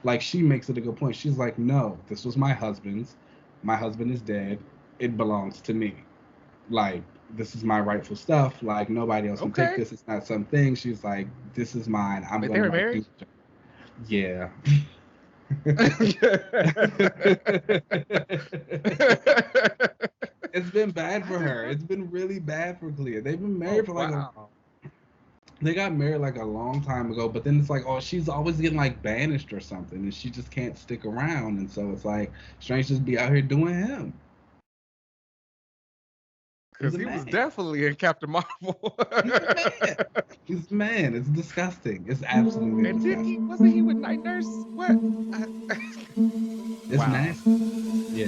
Like, she makes it a good point. She's like, no, this was my husband's. My husband is dead. It belongs to me. Like, this is my rightful stuff. Like, nobody else can take Okay. this. It's not something. She's like, this is mine. I'm Wait, they gonna were like married? do. Yeah. It's been bad I for did her. not. It's been really bad for Clea. They've been married Oh for like a wow. they got married like a long time ago, but then it's like, oh, she's always getting like banished or something, and she just can't stick around, and so it's like Strange just be out here doing him. He's Because a he was man. definitely in Captain Marvel. He's a man. He's a man. It's disgusting. It's absolutely And didn't he? disgusting. Wasn't he with Night Nurse? What? I, It's wow. nasty. Yeah.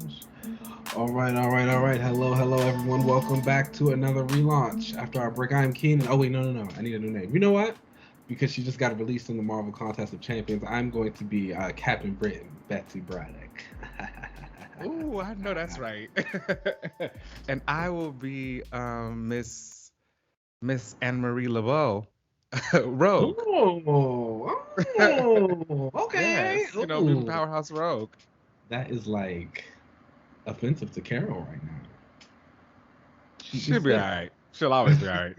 It's all right, all right, all right. Hello, hello, everyone. Welcome back to another relaunch. After our break, I'm Keenan. Oh wait, no, no, no. I need a new name. You know what? Because she just got released in the Marvel Contest of Champions, I'm going to be Captain Britain, Betsy Braddock. Ooh, I know that's right. And I will be Miss Anne Marie Laveau, Rogue. Okay. Yes, being Ooh, Powerhouse Rogue. that is like offensive to Carol right now. She She'll be all said. right. She'll always be all right.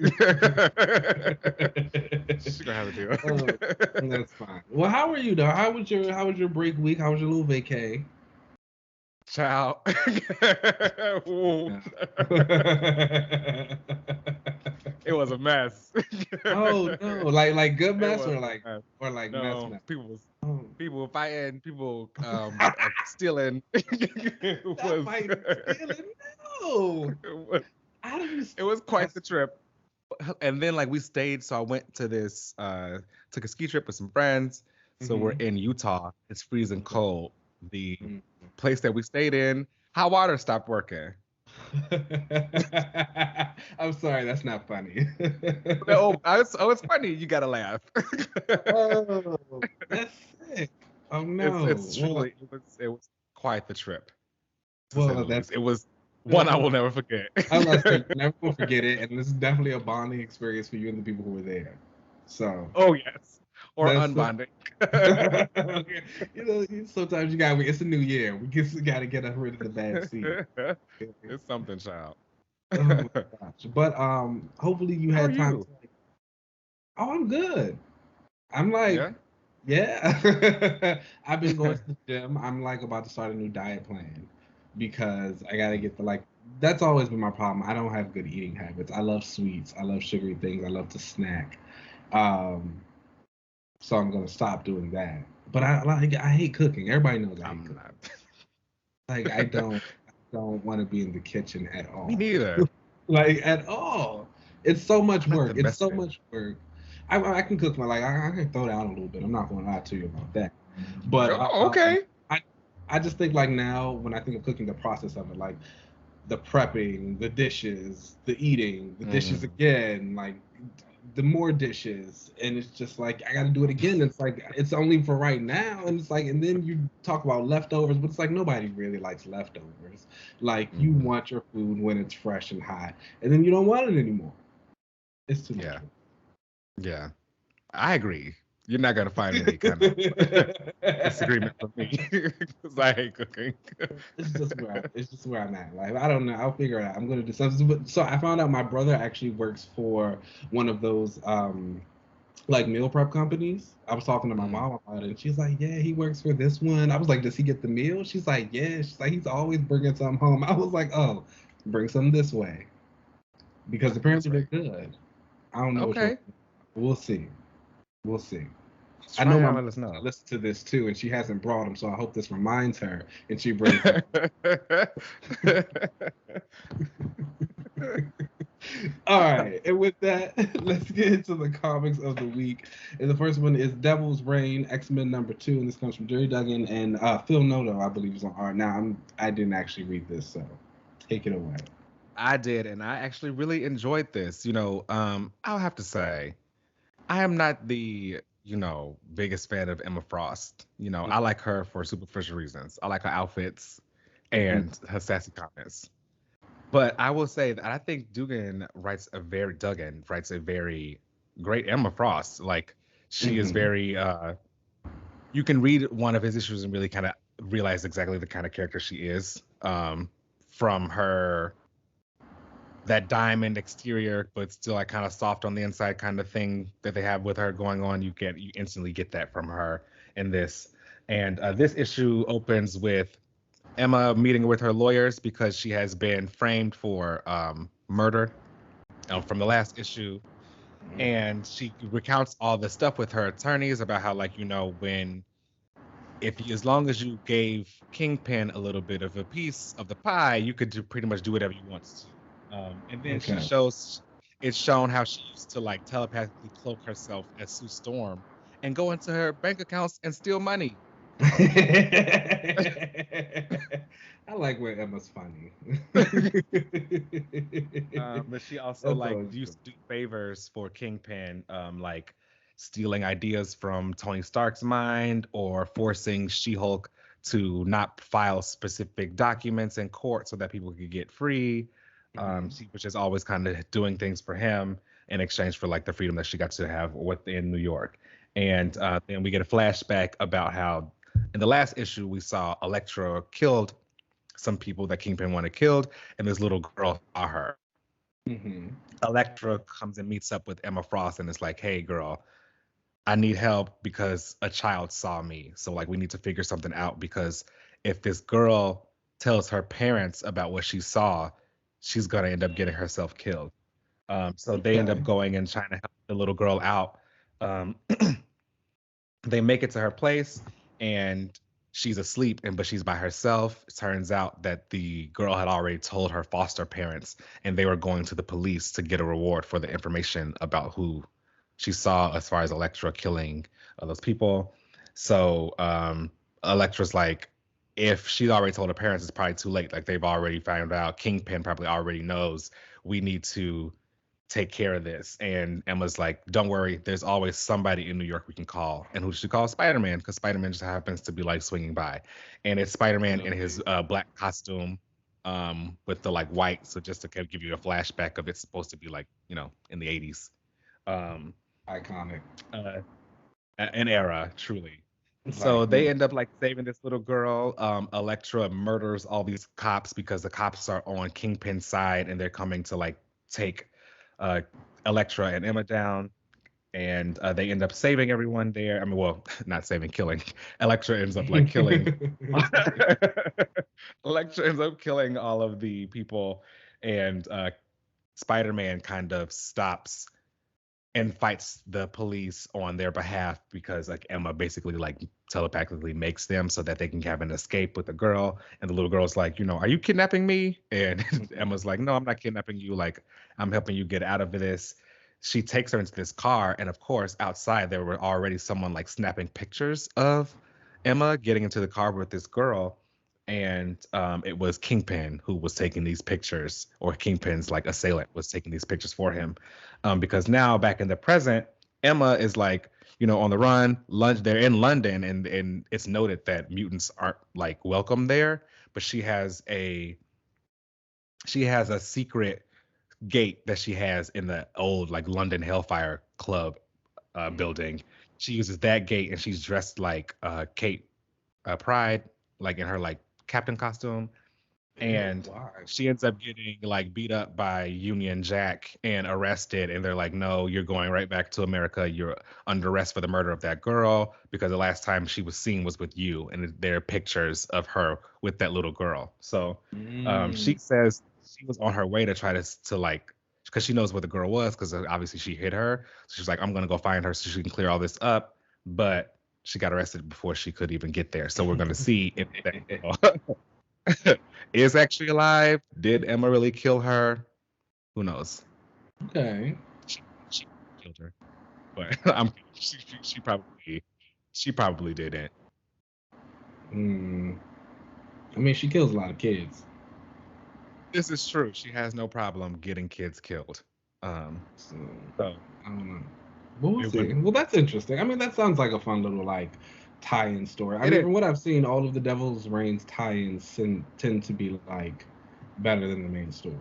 She's gonna have to do Oh, it. that's fine. Well, how are you though? How was your break week? How was your little vacay? Ciao. Ooh. Yeah. It was a mess. Oh no, like good It mess was or a like mess. or like mess No, mess. people was Oh, people were fighting, people stealing. It that was might steal it. No, it was how do you it was quite that's the trip. And then like we stayed, so I went to this took a ski trip with some friends. So we're mm-hmm. in Utah. It's freezing Okay. cold. The Mm. place that we stayed in, hot water stopped working. I'm sorry, that's not funny. It's funny. You gotta laugh. Oh, that's sick. Oh no. It's truly it was quite the trip, to say the That's least. It was one I uh, will never forget. I was say you never will forget it, and this is definitely a bonding experience for you and the people who were there. So Oh yes, or that's unbonding. sometimes you got it's a new year. We just got to get rid of the bad seed. It's something, child. Oh my gosh! But hopefully you How are had time you? to. Oh, I'm good. I'm like, Yeah. yeah. I've been going to the gym. I'm like about to start a new diet plan because I gotta get the like. That's always been my problem. I don't have good eating habits. I love sweets. I love sugary things. I love to snack. Um, so I'm gonna stop doing that. But I hate cooking. Everybody knows I hate I'm cooking. not. Like I don't want to be in the kitchen at Me all. neither. Like at all. It's so much I'm not the work. It's best so cook. much work. I can cook my like I can throw down a little bit. I'm not going to lie to you about that. But Oh, okay. I I just think like now when I think of cooking, the process of it, like the prepping, the dishes, the eating, the dishes Mm, again, like the more dishes, and it's just like I got to do it again. It's like it's only for right now, and it's like and then you talk about leftovers, but it's like nobody really likes leftovers. Like you mm, want your food when it's fresh and hot, and then you don't want it anymore. It's too much yeah. Yeah. I agree. You're not gonna find any kind of work. disagreement from me because I hate cooking. It's just where I'm at. Like I don't know. I'll figure it out. I'm gonna do something. So I found out my brother actually works for one of those like meal prep companies. I was talking to my Mm, mom about it, and she's like, "Yeah, he works for this one." I was like, "Does he get the meal?" She's like, "Yeah." She's like, "He's always bringing some home." I was like, "Oh, bring some this way," because that's apparently they're right. good. I don't know which one. Okay. We'll see. We'll see. I Try know it my out. mom's Let us gonna know. listen to this too, and she hasn't brought them, so I hope this reminds her and she brings them. All right, and with that, let's get into the comics of the week. And the first one is Devil's Reign, X-Men #2, and this comes from Jerry Duggan and Phil Noto, I believe, is on art. Now, I didn't actually read this, so Take it away. I did, and I actually really enjoyed this. I'll have to say, I am not the, biggest fan of Emma Frost. I like her for superficial reasons. I like her outfits and her sassy comments. But I will say that I think Duggan writes a very great Emma Frost. Like, she is very you can read one of his issues and really kind of realize exactly the kind of character she is. From her that diamond exterior, but still like kind of soft on the inside kind of thing that they have with her going on. You instantly get that from her in this. And this issue opens with Emma meeting with her lawyers because she has been framed for murder from the last issue. And she recounts all the stuff with her attorneys about how, like, as long as you gave Kingpin a little bit of a piece of the pie, you could pretty much do whatever you want to. And then it's shown how she used to like telepathically cloak herself as Sue Storm and go into her bank accounts and steal money. I like when Emma's funny. But she also used to do favors for Kingpin, like stealing ideas from Tony Stark's mind or forcing She-Hulk to not file specific documents in court so that people could get free. She was just always kind of doing things for him in exchange for like the freedom that she got to have within New York. And then we get a flashback about how in the last issue we saw Elektra killed some people that Kingpin wanted killed, and this little girl saw her. Elektra comes and meets up with Emma Frost and is like, "Hey, girl, I need help because a child saw me. So like we need to figure something out because if this girl tells her parents about what she saw, she's gonna end up getting herself killed." So they end up going and trying to help the little girl out. They make it to her place and she's asleep, but she's by herself. It turns out that the girl had already told her foster parents and they were going to the police to get a reward for the information about who she saw as far as Elektra killing those people. So Elektra's like, if she's already told her parents, it's probably too late. Like they've already found out. Kingpin probably already knows. We need to take care of this. And Emma's like, don't worry, there's always somebody in New York we can call. And who should call? Spider-Man, because Spider-Man just happens to be like swinging by. And it's Spider-Man in his black costume with the like white. So just to kind of give you a flashback of it's supposed to be like, in the 80s. Iconic. An era, truly. So they end up like saving this little girl. Elektra murders all these cops because the cops are on Kingpin's side and they're coming to like take Elektra and Emma down. And they end up saving everyone there. I mean, well, not saving, killing. Elektra ends up like killing. Elektra ends up killing all of the people, and Spider-Man kind of stops and fights the police on their behalf because like Emma basically like telepathically makes them so that they can have an escape with the girl. And the little girl's like, are you kidnapping me? And Emma's like, no, I'm not kidnapping you. Like, I'm helping you get out of this. She takes her into this car. And of course, outside there were already someone like snapping pictures of Emma getting into the car with this girl. And it was Kingpin who was taking these pictures, or Kingpin's like assailant was taking these pictures for him. Because now back in the present, Emma is like, on the run. They're in London, and it's noted that mutants aren't like welcome there. But she has a secret gate that she has in the old like London Hellfire Club building. She uses that gate, and she's dressed like Kate Pride, like in her like captain costume, and she ends up getting like beat up by Union Jack and arrested, and they're like, no, you're going right back to America. You're under arrest for the murder of that girl because the last time she was seen was with you, and there are pictures of her with that little girl. So she says she was on her way to try to like, because she knows where the girl was because obviously she hit her. So she's like, I'm gonna go find her so she can clear all this up, but she got arrested before she could even get there. So we're going to see if that is actually alive. Did Emma really kill her? Who knows? Okay. She killed her, but she probably didn't. I mean, she kills a lot of kids. This is true. She has no problem getting kids killed. Um, So so I don't know. But we'll it see. would. Well, that's interesting. I mean, that sounds like a fun little like tie-in story. I It mean, is. from what I've seen, all of the Devil's Reigns tie-ins tend to be like better than the main story.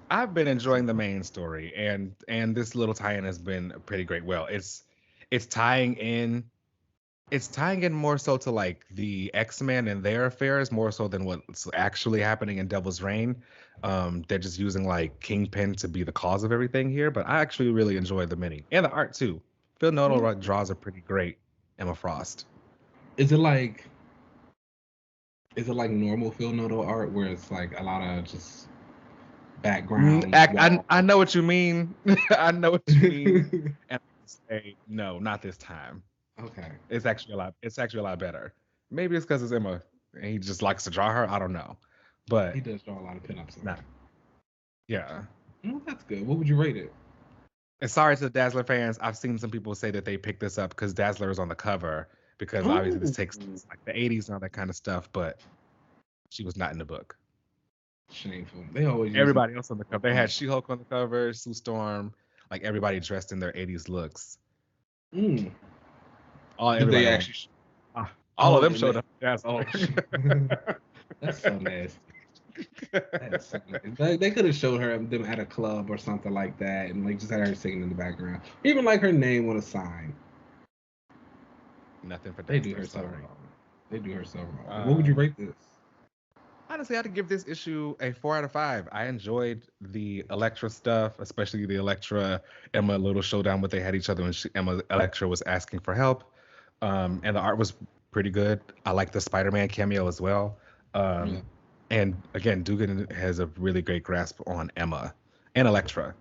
I've been So, enjoying the main story, and this little tie-in has been pretty great. Well, it's tying in it's tying in more so to like the X-Men and their affairs more so than what's actually happening in Devil's Reign. They're just using like Kingpin to be the cause of everything here, but I actually really enjoyed the mini and the art too. Phil mm. Noto draws a pretty great Emma Frost. is it like normal Phil Noto art where it's like a lot of just background I wall? I know what you mean. I know what you mean, and I say no, not this time. Okay, It's actually a lot better. Maybe it's because it's Emma and he just likes to draw her. I don't know, he but does draw a lot of pinups on not. her. Yeah. Well, that's good. What would you rate it? And sorry to the Dazzler fans. I've seen some people say that they picked this up because Dazzler is on the cover because obviously this Oh, takes like the 80s and all that kind of stuff, but she was not in the book. shameful. They always use Everybody else on the cover. They had art. She-Hulk on the cover, Sue Storm, like everybody dressed in their 80s looks. Mm. All Did they everybody on actually? all of Oh, them and showed they, up. Dazzler. oh, that's so nasty. That's so nasty. They could have showed her them at a club or something like that, and like just had her singing in the background, even like her name on a sign. Nothing for They do Dazzler. her so Sorry. wrong. They do her so wrong. What would you Um, rate this? Honestly, I had to give this issue a 4 out of 5. I enjoyed the Elektra stuff, especially the Elektra Emma little showdown what they had each other when Emma Elektra was asking for help. And the art was pretty good. I like the Spider-Man cameo as well. Yeah, Um, and again, Dugan has a really great grasp on Emma and Elektra.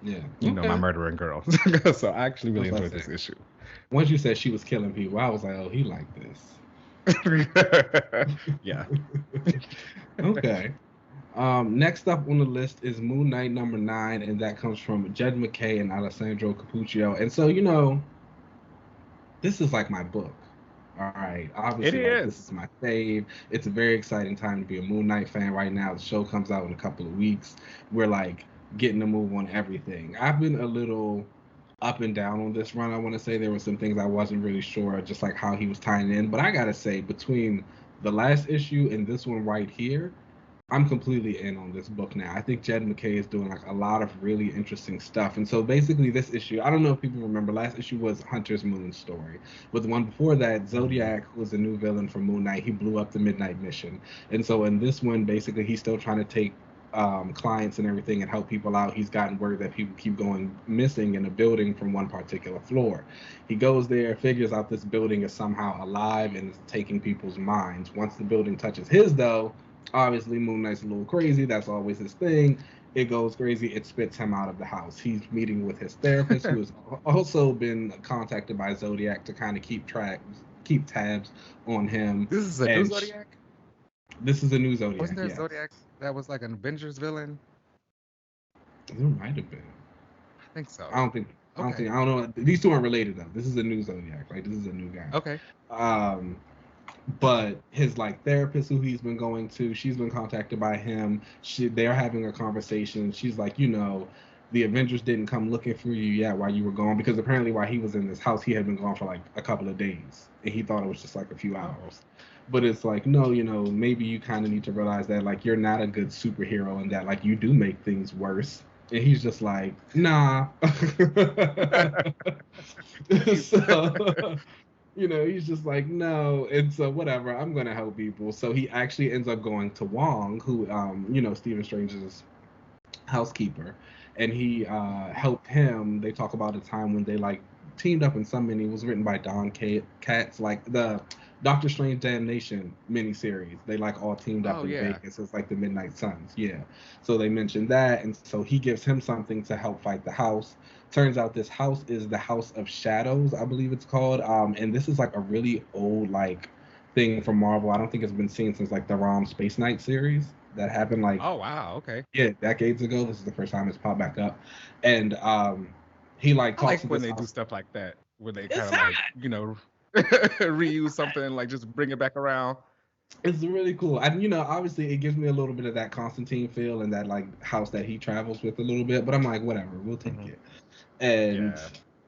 yeah. You know, my Okay. murdering girl. So I actually really That's what I enjoyed say. this issue. Once you said she was killing people, I was like, oh, he like Yeah. this. Okay. Next up on the list is Moon Knight #9, and that comes from Jed McKay and Alessandro Capuccio. And so, this is like my book. All right. It Obviously, like this is is. my fave. It's a very exciting time to be a Moon Knight fan right now. The show comes out in a couple of weeks. We're like getting a move on everything. I've been a little up and down on this run. I want to say there were some things I wasn't really sure, just like how he was tying in. But I gotta say, between the last issue and this one right here, I'm completely in on this book now. I think Jed McKay is doing like a lot of really interesting stuff. And so basically this issue, I don't know if people remember, last issue was Hunter's Moon story. But the one before that, Mhm. Zodiac, who was a new villain for Moon Knight, he blew up the Midnight Mission. And so in this one, basically he's still trying to take clients and everything and help people out. He's gotten word that people keep going missing in a building from one particular floor. He goes there, figures out this building is somehow alive and is taking people's minds. Once the building touches his, though, obviously Moon Knight's a little crazy. That's always his thing. It goes crazy. It spits him out of the house. He's meeting with his therapist, who has also been contacted by Zodiac to kind of keep tabs on him. This is a new And Zodiac? this is a new Wasn't Zodiac. there a Yes, Zodiac that was like an Avengers villain? there might have been. I think I so. don't think. I don't Okay. think. I don't know. These two aren't related though. This is a new Zodiac. Like this is a new guy. Okay. Um, but his like therapist who he's been going to, she's been contacted by him. They're having a conversation. She's like, the Avengers didn't come looking for you yet while you were gone, because apparently while he was in this house he had been gone for like a couple of days and he thought it was just like a few Oh. hours. But it's like, no, maybe you kind of need to realize that like you're not a good superhero and that like you do make things worse. And he's just like, nah. So he's just like, no, it's whatever. I'm gonna help people. So he actually ends up going to Wong, who, Stephen Strange's housekeeper, and he helped him. They talk about a time when they like teamed up in some mini. It was written by Don Katz, like the Doctor Strange Damnation miniseries. They like all teamed up Oh in yeah. Vegas. It's like the Midnight Suns, yeah. So they mentioned that, and so he gives him something to help fight the house. Turns out this house is the House of Shadows, I believe it's called. And this is like a really old like thing from Marvel. I don't think it's been seen since like the ROM Space Knight series that happened like, Oh wow. Okay. yeah, decades ago. This is the first time it's popped back up, and he like I talks like to when this they do house. stuff like that, where they kind It's of like, hot. reuse something, like just bring it back around. It's really cool. And obviously it gives me a little bit of that Constantine feel and that like house that he travels with a little bit. But I'm like, whatever, we'll take it. And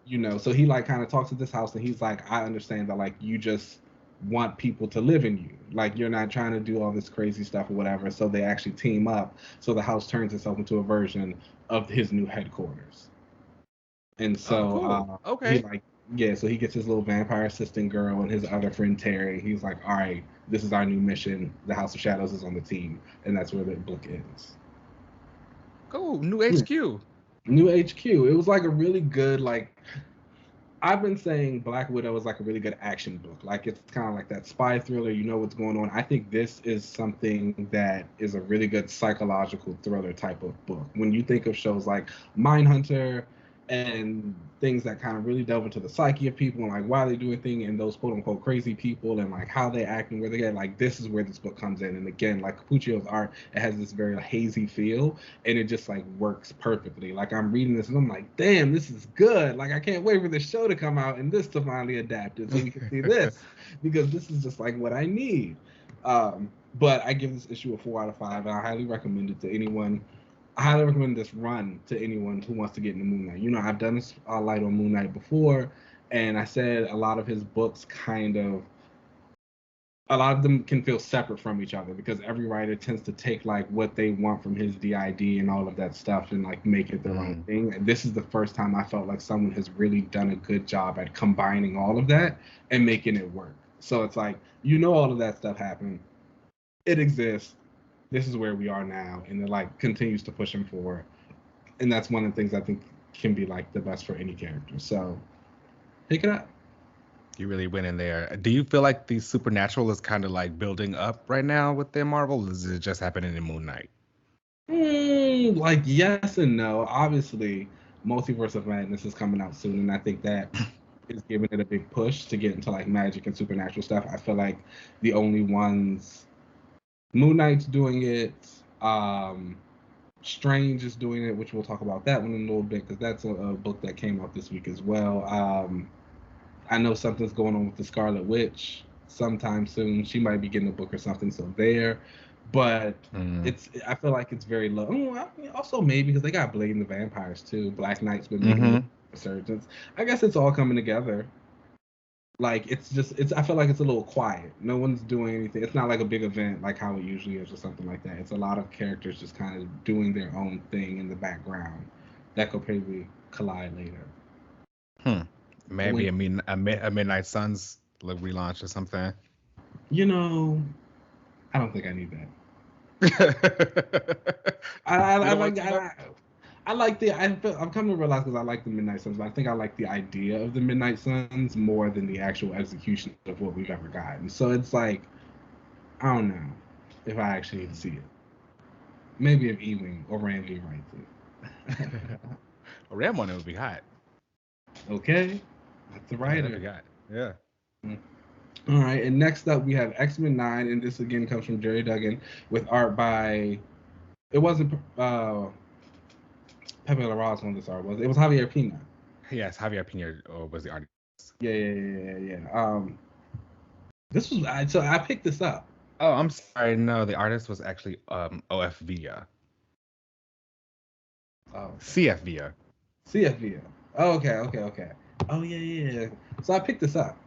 Yeah. so he like kind of talks to this house and he's like, I understand that like you just want people to live in you. Like you're not trying to do all this crazy stuff or whatever. So they actually team up. So the house turns itself into a version of his new headquarters. And Oh, so cool. he Okay. like yeah, so he gets his little vampire assistant girl and his other friend Terry. He's like, all right, this is our new mission. The House of Shadows is on the team, and that's where the book ends. Cool. New Yeah. HQ. New HQ. It was like a really good like. I've been saying Black Widow is like a really good action book. Like it's kind of like that spy thriller. You know what's going on. I think this is something that is a really good psychological thriller type of book. When you think of shows like Mindhunter and things that kind of really delve into the psyche of people and like why they do a thing and those quote unquote crazy people and like how they act and where they get, like this is where this book comes in. And again, like Capuccio's art, it has this very hazy feel and it just like works perfectly. Like I'm reading this and I'm like, damn, this is good. Like I can't wait for the show to come out and this to finally adapt it so we can see this because this is just like what I need. But I give this issue a 4 out of 5 and I highly recommend it to anyone. I highly recommend this run to anyone who wants to get into Moon Knight. I've done this light on Moon Knight before, and I said a lot of his books a lot of them can feel separate from each other because every writer tends to take like what they want from his DID and all of that stuff and like make it their own thing. And this is the first time I felt like someone has really done a good job at combining all of that and making it work. So it's like, all of that stuff happened. It exists. This is where we are now, and it like continues to push him forward. And that's one of the things I think can be like the best for any character. So pick it up. You really went in there. Do you feel like the supernatural is kind of like building up right now within Marvel? Or is it just happening in Moon Knight? Like yes and no. Obviously, Multiverse of Madness is coming out soon, and I think that is giving it a big push to get into like magic and supernatural stuff. I feel like the only ones, Moon Knight's doing it. Strange is doing it, which we'll talk about that one in a little bit because that's a book that came out this week as well. I know something's going on with the Scarlet Witch sometime soon. She might be getting a book or something, so there. But I feel like it's very low. Also maybe because they got Blade and the Vampires too. Black Knight's been making a resurgence. I guess it's all coming together. Like I feel like it's a little quiet. No one's doing anything. It's not like a big event like how it usually is or something like that. It's a lot of characters just kind of doing their own thing in the background that could probably collide later. Maybe a Midnight Suns relaunch or something. I don't think I need that. I'm coming to realize because I like the Midnight Suns, but I think I like the idea of the Midnight Suns more than the actual execution of what we've ever gotten. So it's like, I don't know if I actually need to see it. Maybe if Ewing or Randy writes it. Ram one, it would be hot. Okay. That's the writer. That'd be hot. Yeah. All right, and next up we have X-Men 9, and this again comes from Jerry Duggan with art by, it wasn't Pepe Larraz on this art, was it? It was Javier Pina. Yes, Javier Pina was the artist. Yeah. This was, so I picked this up. Oh, I'm sorry. No, the artist was actually OF Villa. Oh. Okay. CF Villa. CF Villa. Oh, okay. Oh yeah. So I picked this up.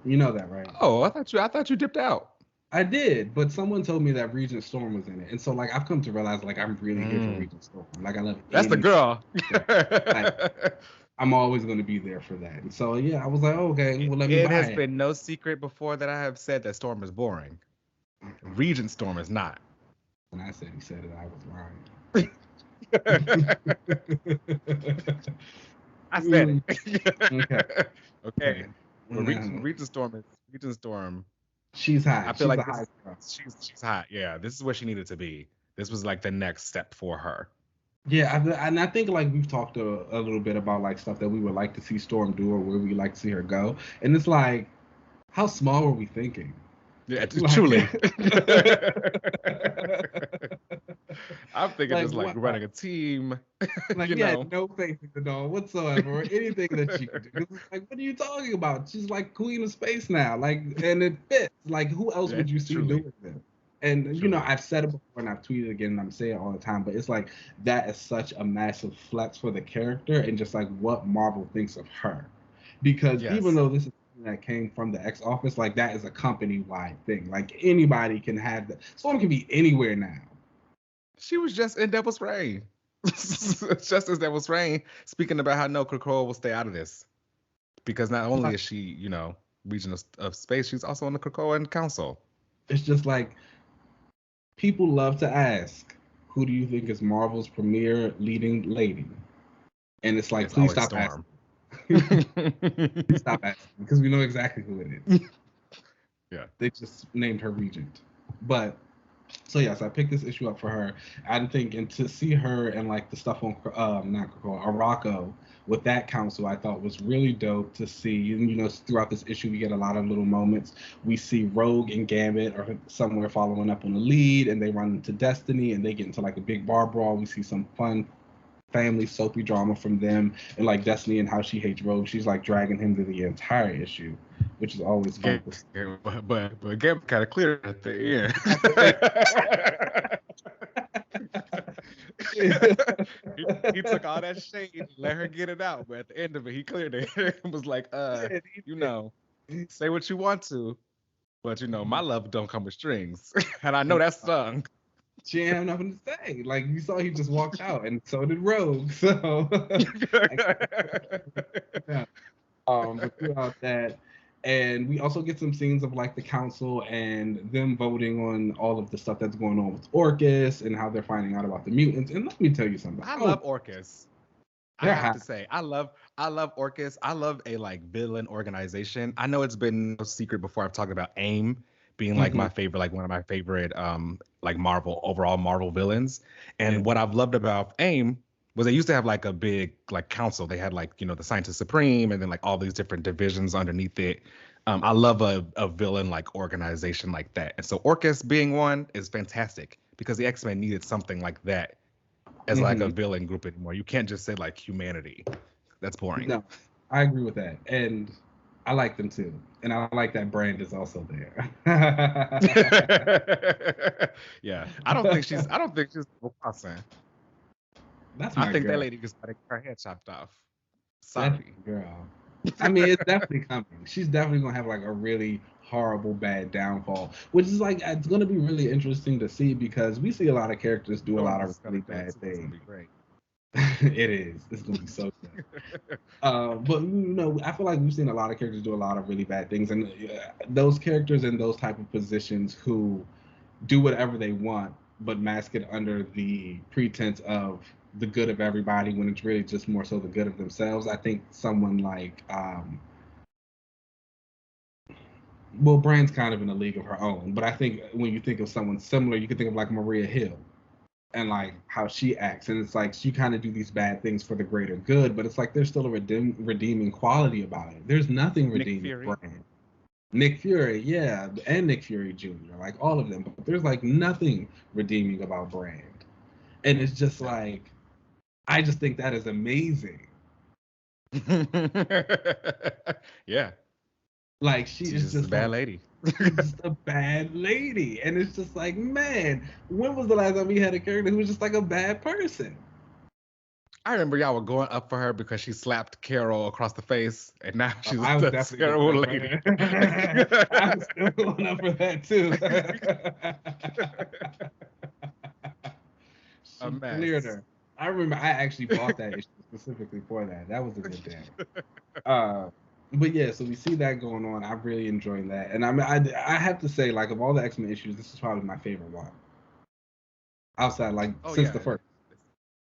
You know that, right? Oh, I thought you dipped out. I did, but someone told me that Regent Storm was in it, and so like I've come to realize like I'm really here for Regent Storm. Like I love. That's the girl. Like, I'm always going to be there for that, and so yeah, I was like, oh, okay, well let me buy it. It has been no secret before that I have said that Storm is boring. Regent Storm is not. When I said he said it, I was lying. I said it. Okay. Well, Regent Storm. She's hot. I feel like she's hot. Yeah, this is where she needed to be. This was like the next step for her. Yeah, and I think like we've talked a little bit about like stuff that we would like to see Storm do or where we like to see her go, and it's like, how small were we thinking? Yeah, truly. I'm thinking Like just like what? running a team, Like you he had know. no faith in the doll whatsoever, or anything that she could do. 'Cause it's like, what are you talking about? She's like queen of space now. Like, and it fits. Like, who else Yeah, would you see truly, doing this? And truly. I've said it before and I've tweeted again and I'm saying it all the time, but it's like that is such a massive flex for the character and just like what Marvel thinks of her. Because even Yes. though this is something that came from the X office, like that is a company-wide thing. Like anybody can have that. Someone can be anywhere now. She was just in Devil's Reign. Just as Devil's Reign, speaking about how no Krakoa will stay out of this. Because not only is she, region of space, she's also on the Krakoan Council. It's just like people love to ask, who do you think is Marvel's premier leading lady? And it's like, It's please always stop Storm. asking. Please stop asking because we know exactly who it is. Yeah. They just named her regent. But so yes, I picked this issue up for her. I'm thinking to see her and like the stuff on not Krakoa, Araco with that council, I thought was really dope to see. And throughout this issue, we get a lot of little moments. We see Rogue and Gambit are somewhere following up on the lead, and they run into Destiny, and they get into like a big bar brawl. We see some fun family soapy drama from them, and like Destiny and how she hates Rogue. She's like dragging him to the entire issue, which is always fun. Yeah, but Gambit kind of cleared at the end. he took all that shade, let her get it out, but at the end of it, he cleared it and was like, say what you want to, but my love don't come with strings, and I know that stung. She ain't have nothing to say. Like you saw, he just walked out, and so did Rogue. So, but throughout that, and we also get some scenes of like the council and them voting on all of the stuff that's going on with Orcus and how they're finding out about the mutants. And let me tell you something. I love Orcus. I They're have to say, I love Orcus. I love a like villain organization. I know it's been no secret before I've talked about AIM being like my favorite, like one of my favorite like Marvel villains. And what I've loved about AIM was they used to have like a big like council. They had like, the Scientist Supreme and then like all these different divisions underneath it. I love a villain like organization like that. And so Orcus being one is fantastic because the X-Men needed something like that as like a villain group anymore. You can't just say like humanity. That's boring. No, I agree with that. And I like them too. And I like that Brand is also there. Yeah. I don't think she's Pattison. I think girl. that lady just got her head chopped off. Sorry. That girl. I mean, it's definitely coming. She's definitely gonna have like a really horrible bad downfall, which is like it's gonna be really interesting to see because we see a lot of characters do a lot of really bad things. It's gonna be great. It is. It's gonna be so good. But I feel like we've seen a lot of characters do a lot of really bad things, and those characters in those type of positions who do whatever they want, but mask it under the pretense of the good of everybody when it's really just more so the good of themselves. I think someone like Brand's kind of in a league of her own, but I think when you think of someone similar, you could think of like Maria Hill and like how she acts, and it's like she kind of do these bad things for the greater good, but it's like there's still a redeeming quality about it. There's nothing redeeming Brand. Nick Fury, yeah, and Nick Fury Jr., like all of them, but there's like nothing redeeming about Brand, and it's just like I just think that is amazing. Yeah. Like she's just a bad lady. Just a bad lady. And it's just like, man, when was the last time we had a character who was just like a bad person? I remember y'all were going up for her because she slapped Carol across the face, and now she's a terrible lady. I was still going up for that too. She cleared her. I remember I actually bought that issue specifically for that. That was a good day. But yeah, so we see that going on. I'm really enjoying that, and I mean, I have to say, like, of all the X-Men issues, this is probably my favorite one. Outside, like, since the first.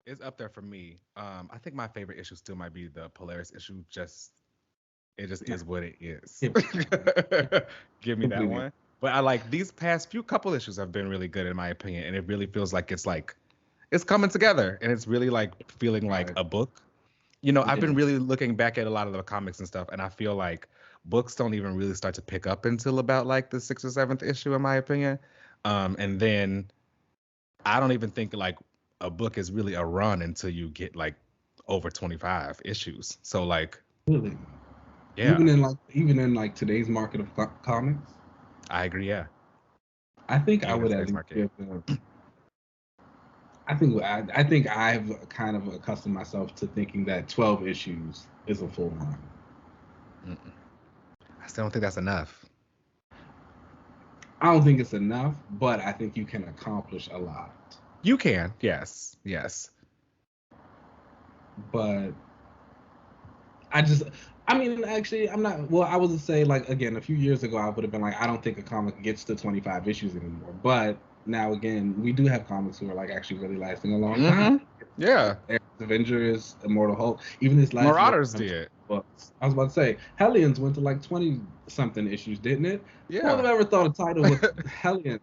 It's up there for me. I think my favorite issue still might be the Polaris issue. It just is what it is. Give me that one. But I like these past couple issues have been really good in my opinion, and it really feels like it's coming together, and it's really like feeling like a book. I've been really looking back at a lot of the comics and stuff, and I feel like books don't even really start to pick up until about like the 6th or 7th issue, in my opinion. And then I don't even think like a book is really a run until you get like over 25 issues. So like, Really, yeah, even in like today's market of comics, I agree. Yeah, I think I even in would at today's least market. give them. I think I've kind of accustomed myself to thinking that 12 issues is a full run. Mm-mm. I still don't think that's enough. I don't think it's enough, but I think you can accomplish a lot. You can, yes, yes. But I mean, actually, I'm not. Well, I would say, like, again, a few years ago, I would have been like, I don't think a comic gets to 25 issues anymore. But now, again, we do have comics who are like actually really lasting a long time. Yeah, Avengers, Immortal Hulk, even this last Marauders did. books. I was about to say, Hellions went to like 20 something issues, didn't it? Who would have Yeah. ever thought a title with Hellions?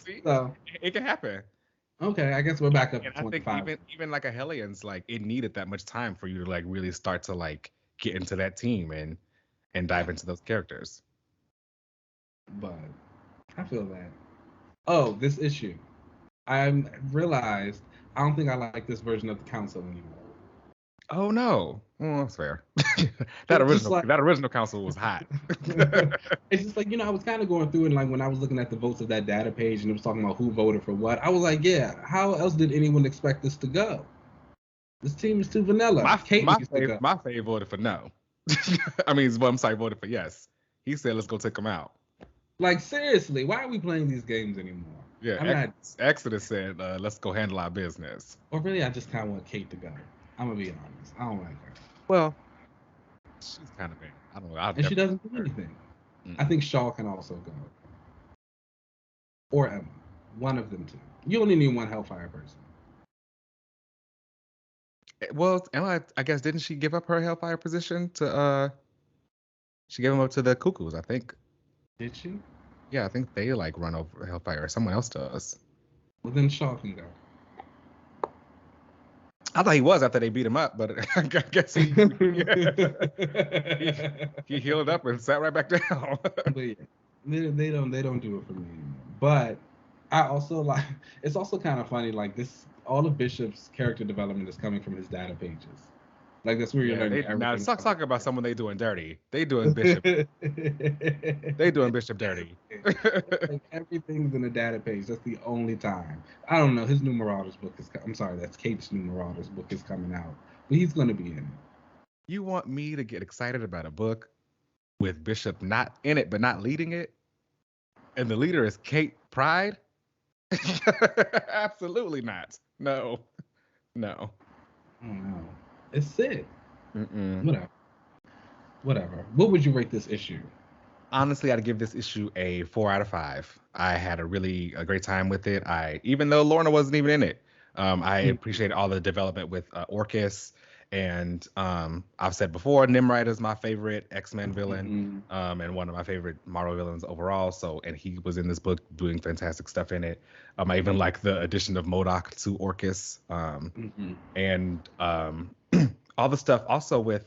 See, So, it can happen. okay, I guess we're back up And to I think 25. even like a Hellions, like it needed that much time for you to like really start to like get into that team and dive into those characters. But I feel that. Oh, this issue. I realized I don't think I like this version of the council anymore. Oh no. Well, that's fair. It's just like that original council was hot. it's just like, I was kind of going through it, and like when I was looking at the votes of that data page and it was talking about who voted for what, I was like, yeah, how else did anyone expect this to go? This team is too vanilla. Kate needs to go. My fave voted for no. I mean, well, I'm sorry, voted for yes. He said, let's go take him out. Like, seriously, why are we playing these games anymore? Yeah, Exodus said, let's go handle our business. Or really, I just kind of want Kate to go. I'm gonna be honest. I don't like her. Well, she's kind of bad. I don't know. And she doesn't do anything. I think Shaw can also go. Or Emma. One of them two. You only need one Hellfire person. Well, Emma, I guess, didn't she give up her Hellfire position to she gave him up to the Cuckoos, I think. Did she? Yeah, I think they like run over Hellfire, or someone else does. Well, then Shaw can go. I thought he was after they beat him up, but I guess he healed up and sat right back down. But yeah, they don't do it for me anymore. But I also like, it's also kind of funny, like this, all of Bishop's character development is coming from his data pages. Like that's where you're learning everything. Now stop talking about someone they doing dirty. They doing Bishop. They doing Bishop dirty. Like everything's in the data page. That's the only time. I don't know. His new Marauders book is. I'm sorry, that's Kate's new Marauders book is coming out, but he's going to be in it. You want me to get excited about a book with Bishop not in it but not leading it, and the leader is Kate Pride? Absolutely not. No. I don't know. It's sick. Mm-mm. Whatever. What would you rate this issue? Honestly, I'd give this issue a 4 out of 5. I had a great time with it. Even though Lorna wasn't even in it, I appreciated all the development with Orcus. And I've said before, Nimrod is my favorite X-Men villain, and one of my favorite Marvel villains overall. So, and he was in this book doing fantastic stuff in it. I even like the addition of MODOK to Orcus, and all the stuff also with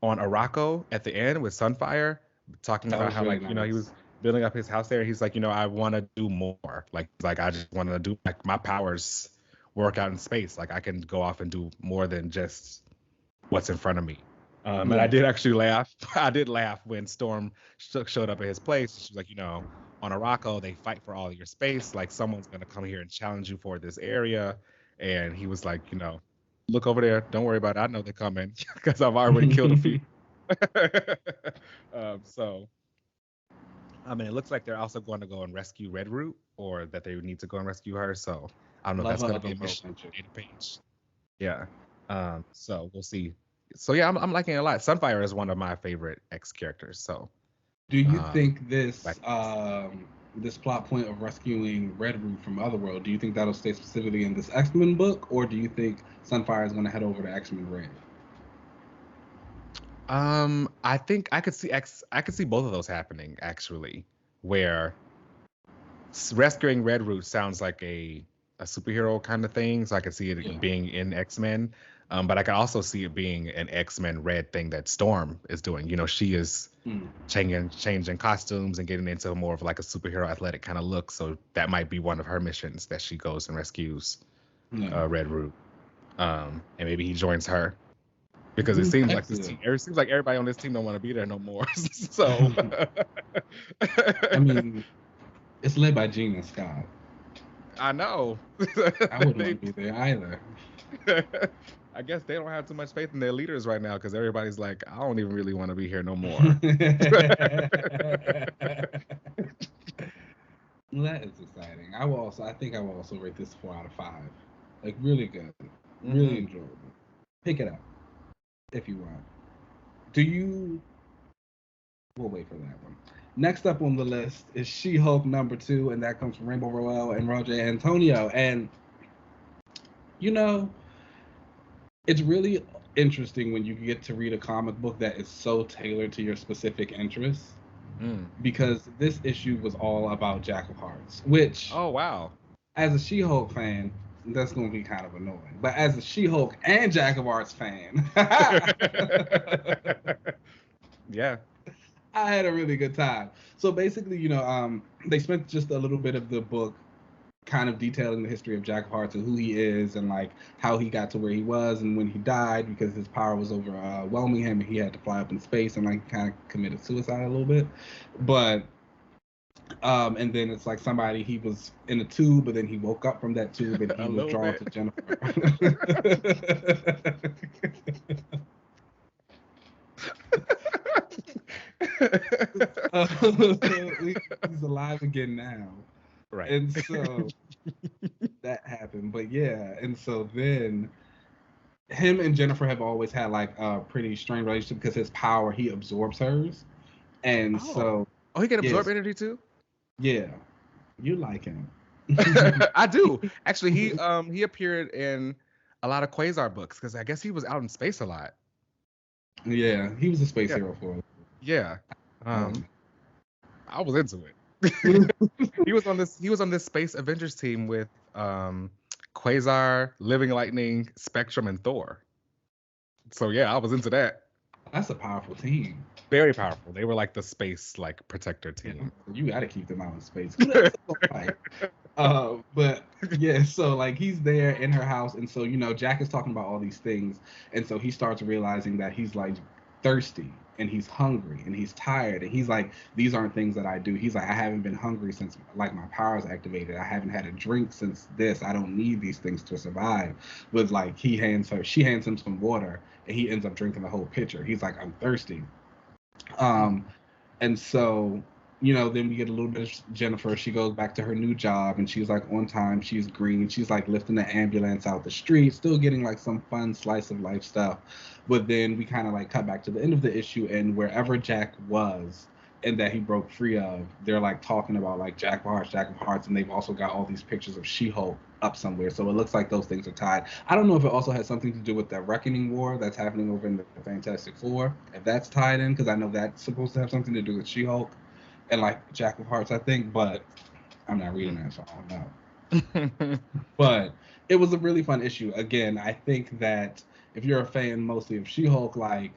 on Araco at the end with Sunfire, talking about how really nice. He was building up his house there. He's like, I want to do more. Like I just want to do like my powers work out in space. Like I can go off and do more than just what's in front of me. And I did actually laugh. I did laugh when Storm showed up at his place. She was like, on Araco, they fight for all of your space. Like someone's going to come here and challenge you for this area. And he was like, look over there. Don't worry about it. I know they're coming because I've already killed a few. So, it looks like they're also going to go and rescue Red Root, or that they need to go and rescue her. So I don't know if that's going to be a mission data page. Yeah. So we'll see. So yeah, I'm liking it a lot. Sunfire is one of my favorite X characters. So do you think this this plot point of rescuing Red Root from Otherworld, do you think that'll stay specifically in this X-Men book, or do you think Sunfire is going to head over to X-Men Red? I think I could see both of those happening actually, where rescuing Red Root sounds like a superhero kind of thing, so I could see it being in X-Men. But I can also see it being an X-Men Red thing that Storm is doing. You know, she is changing costumes and getting into more of like a superhero athletic kind of look. So that might be one of her missions, that she goes and rescues Red Root. And maybe he joins her, because it seems like this team. It seems like everybody on this team don't want to be there no more. So, I mean, it's led by Gina Scott. I know. I wouldn't want to be there either. I guess they don't have too much faith in their leaders right now, because everybody's like, I don't even really want to be here no more. Well, that is exciting. I think I will also rate this 4 out of 5. Like, really good. Really enjoyable. Pick it up if you want. We'll wait for that one. Next up on the list is She-Hulk #2, and that comes from Rainbow Roel and Roger Antonio. And, you know, it's really interesting when you get to read a comic book that is so tailored to your specific interests. Because this issue was all about Jack of Hearts, which, oh wow, as a She-Hulk fan, that's going to be kind of annoying. But as a She-Hulk and Jack of Hearts fan, yeah, I had a really good time. So basically, you know, they spent just a little bit of the book kind of detailing the history of Jack of Hearts and who he is, and like how he got to where he was and when he died, because his power was overwhelming him and he had to fly up in space and like kind of committed suicide a little bit. But and then it's like he was in a tube, but then he woke up from that tube and he was drawn to Jennifer. He's alive again now. Right. And so that happened. But yeah, and so then him and Jennifer have always had like a pretty strained relationship, because his power, he absorbs hers. And so he can absorb energy too? Yeah. You like him. I do. Actually, he appeared in a lot of Quasar books, because I guess he was out in space a lot. Yeah, he was a space hero for us. Yeah. I was into it. He was on this Space Avengers team with Quasar, Living Lightning, Spectrum, and Thor. So yeah, I was into that. That's a powerful team. Very powerful. They were like the space like protector team. Yeah, you got to keep them out in space. But yeah, so like he's there in her house, and so, you know, Jack is talking about all these things, and so he starts realizing that he's like thirsty and he's hungry and he's tired, and he's like, these aren't things that I do. He's like, I haven't been hungry since like my powers activated. I haven't had a drink since this. I don't need these things to survive. But like she hands him some water, and he ends up drinking the whole pitcher. He's like, I'm thirsty. And so, you know, then we get a little bit of Jennifer. She goes back to her new job, and she's like on time. She's green. She's like lifting the ambulance out the street, still getting like some fun slice of life stuff. But then we kind of like cut back to the end of the issue, and wherever Jack was and that he broke free of, they're like talking about like Jack of Hearts, and they've also got all these pictures of She-Hulk up somewhere. So it looks like those things are tied. I don't know if it also has something to do with that Reckoning War that's happening over in the Fantastic Four, if that's tied in, because I know that's supposed to have something to do with She-Hulk and like Jack of Hearts, I think, but I'm not reading that, so I don't know. But it was a really fun issue. Again, I think that if you're a fan mostly of She-Hulk, like,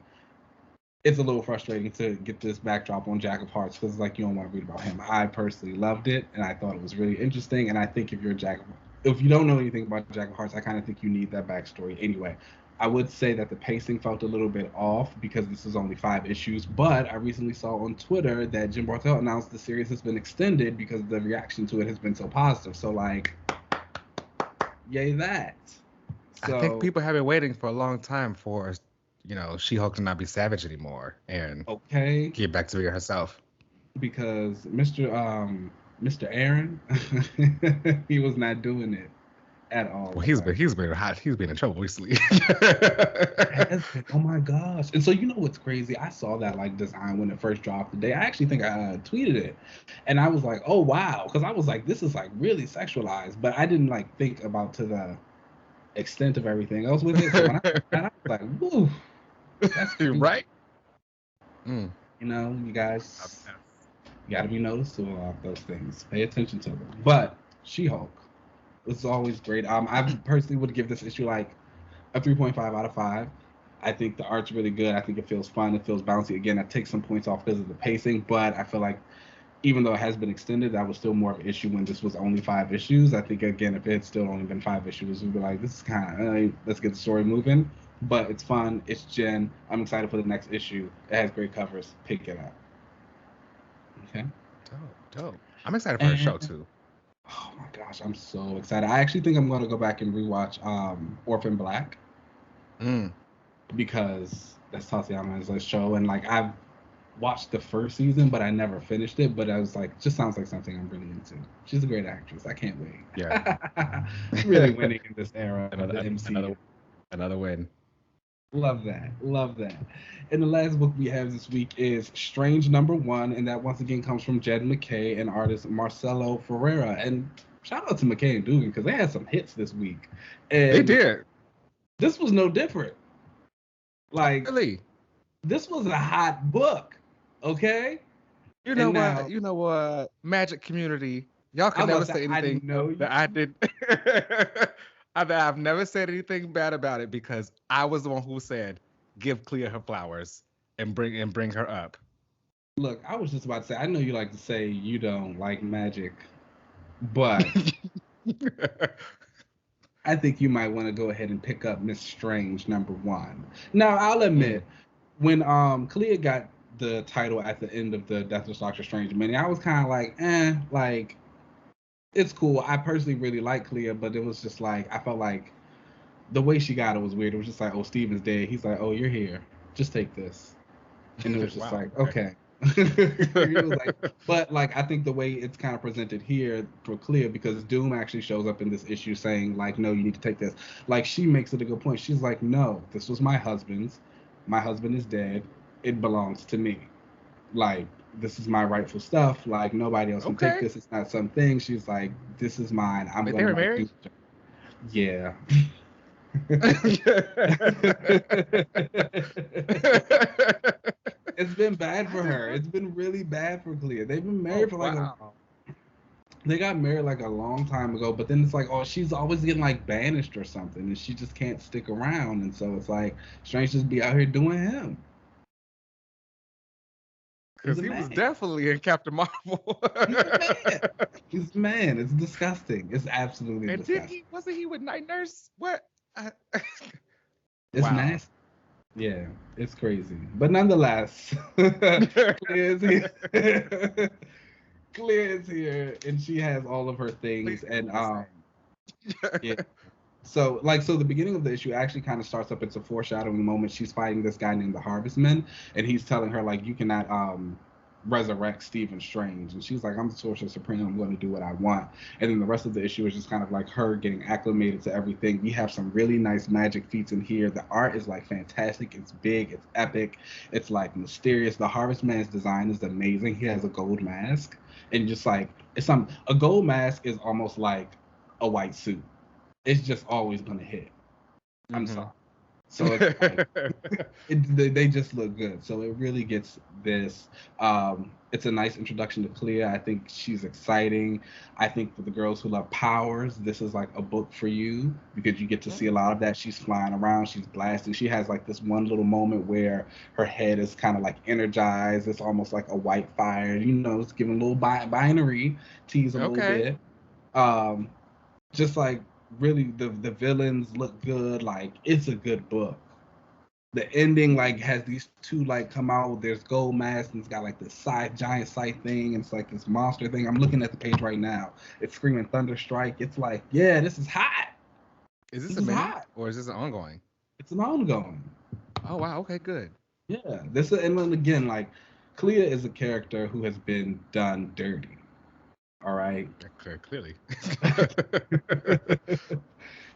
it's a little frustrating to get this backdrop on Jack of Hearts, because like you don't want to read about him. I personally loved it, and I thought it was really interesting. And I think if you don't know anything about Jack of Hearts, I kind of think you need that backstory anyway. I would say that the pacing felt a little bit off because this is only 5 issues, but I recently saw on Twitter that Jim Bartel announced the series has been extended because the reaction to it has been so positive. So like, yay that. So, I think people have been waiting for a long time for, you know, She-Hulk to not be savage anymore and get back to being herself. Because Mr. Aaron, he was not doing it at all. Well, he's been hot. He's been in trouble recently. Oh my gosh! And so, you know what's crazy? I saw that like design when it first dropped today. I actually think I tweeted it, and I was like, oh wow, because I was like, this is like really sexualized, but I didn't like think about to the extent of everything else with it. So when I was like, woo, that's crazy. Right. You know, you guys, you got to be noticeable of those things. Pay attention to them. But She-Hulk was always great. I personally would give this issue like a 3.5 out of 5. I think the art's really good. I think it feels fun. It feels bouncy. Again, I take some points off because of the pacing, but I feel like even though it has been extended, that was still more of an issue when this was only 5 issues. I think, again, if it had still only been 5 issues, we'd be like, this is kind of, let's get the story moving. But it's fun. It's Jen. I'm excited for the next issue. It has great covers. Pick it up. Okay. Dope. I'm excited for her And show too. oh my gosh, I'm so excited. I actually think I'm going to go back and rewatch Orphan Black Mm. because that's Tatiana's show. And like, I've watched the first season, but I never finished it. But I was like, just sounds like something I'm really into. She's a great actress. I can't wait. Yeah. Really winning in this era of the MCU. Another win. Love that. Love that. And the last book we have this week is Strange #1, and that once again comes from Jed McKay and artist Marcelo Ferreira. And shout out to McKay and Dugan because they had some hits this week. And They did. this was no different. Like, Really? this was a hot book. Okay? You know And what? now- You know what? Magic community. Y'all I can was never about to say say, I anything know you- that I did. I've never said anything bad about it because I was the one who said, "Give Clea her flowers and bring her up." Look, I was just about to say, I know you like to say you don't like magic, but I think you might want to go ahead and pick up Miss Strange #1. Now, I'll admit, when Clea got the title at the end of the Death of Doctor Strange mini, I was kind of like, like, it's cool. I personally really like Clea, but it was just like, I felt like the way she got it was weird. It was just like, oh, Steven's dead. He's like, oh, you're here. Just take this. And it was just Wow, like, okay. He was like, but like, I think the way it's kind of presented here for Clea, because Doom actually shows up in this issue saying like, no, you need to take this. Like, she makes it a good point. She's like, no, this was my husband's. My husband is dead. It belongs to me. Like, this is my rightful stuff. Like, nobody else can take this. It's not something. She's like, this is mine. I'm Wait, going they were to married? do it. Yeah. It's been bad for her. It's been really bad for Clea. They've been married for like they got married like a long time ago, but then it's like, oh, she's always getting like banished or something, and she just can't stick around, and so it's like Strange just be out here doing him. Because he was definitely in Captain Marvel. He's a man. It's disgusting. It's absolutely and disgusting. Wasn't he with Night Nurse? What? It's nasty. Yeah, it's crazy. But nonetheless, Clea is here. Clea is here, and she has all of her things. And yeah. So the beginning of the issue actually kind of starts up. It's a foreshadowing moment. She's fighting this guy named the Harvestman, and he's telling her like, you cannot resurrect Stephen Strange, and she's like, I'm the Sorcerer Supreme. I'm going to do what I want. And then the rest of the issue is just kind of like her getting acclimated to everything. We have some really nice magic feats in here. The art is like fantastic. It's big. It's epic. It's like mysterious. The Harvestman's design is amazing. He has a gold mask, and just like a gold mask is almost like a white suit. It's just always gonna hit. I'm sorry. So it's like, they just look good. So it really gets this. It's a nice introduction to Clea. I think she's exciting. I think for the girls who love powers, this is like a book for you because you get to see a lot of that. She's flying around. She's blasting. She has like this one little moment where her head is kind of like energized. It's almost like a white fire. You know, it's giving a little binary tease a little bit. Just like, really the villains look good. Like, it's a good book. The ending like has these two like come out. There's gold mask and it's got like this giant scythe thing, and it's like this monster thing. I'm looking at the page right now. It's screaming Thunderstrike. It's like, yeah, this is hot. Is this a mini or is this an ongoing? It's an ongoing. Oh wow, okay, good. Yeah, and then again, like, Clea is a character who has been done dirty. All right. Clearly.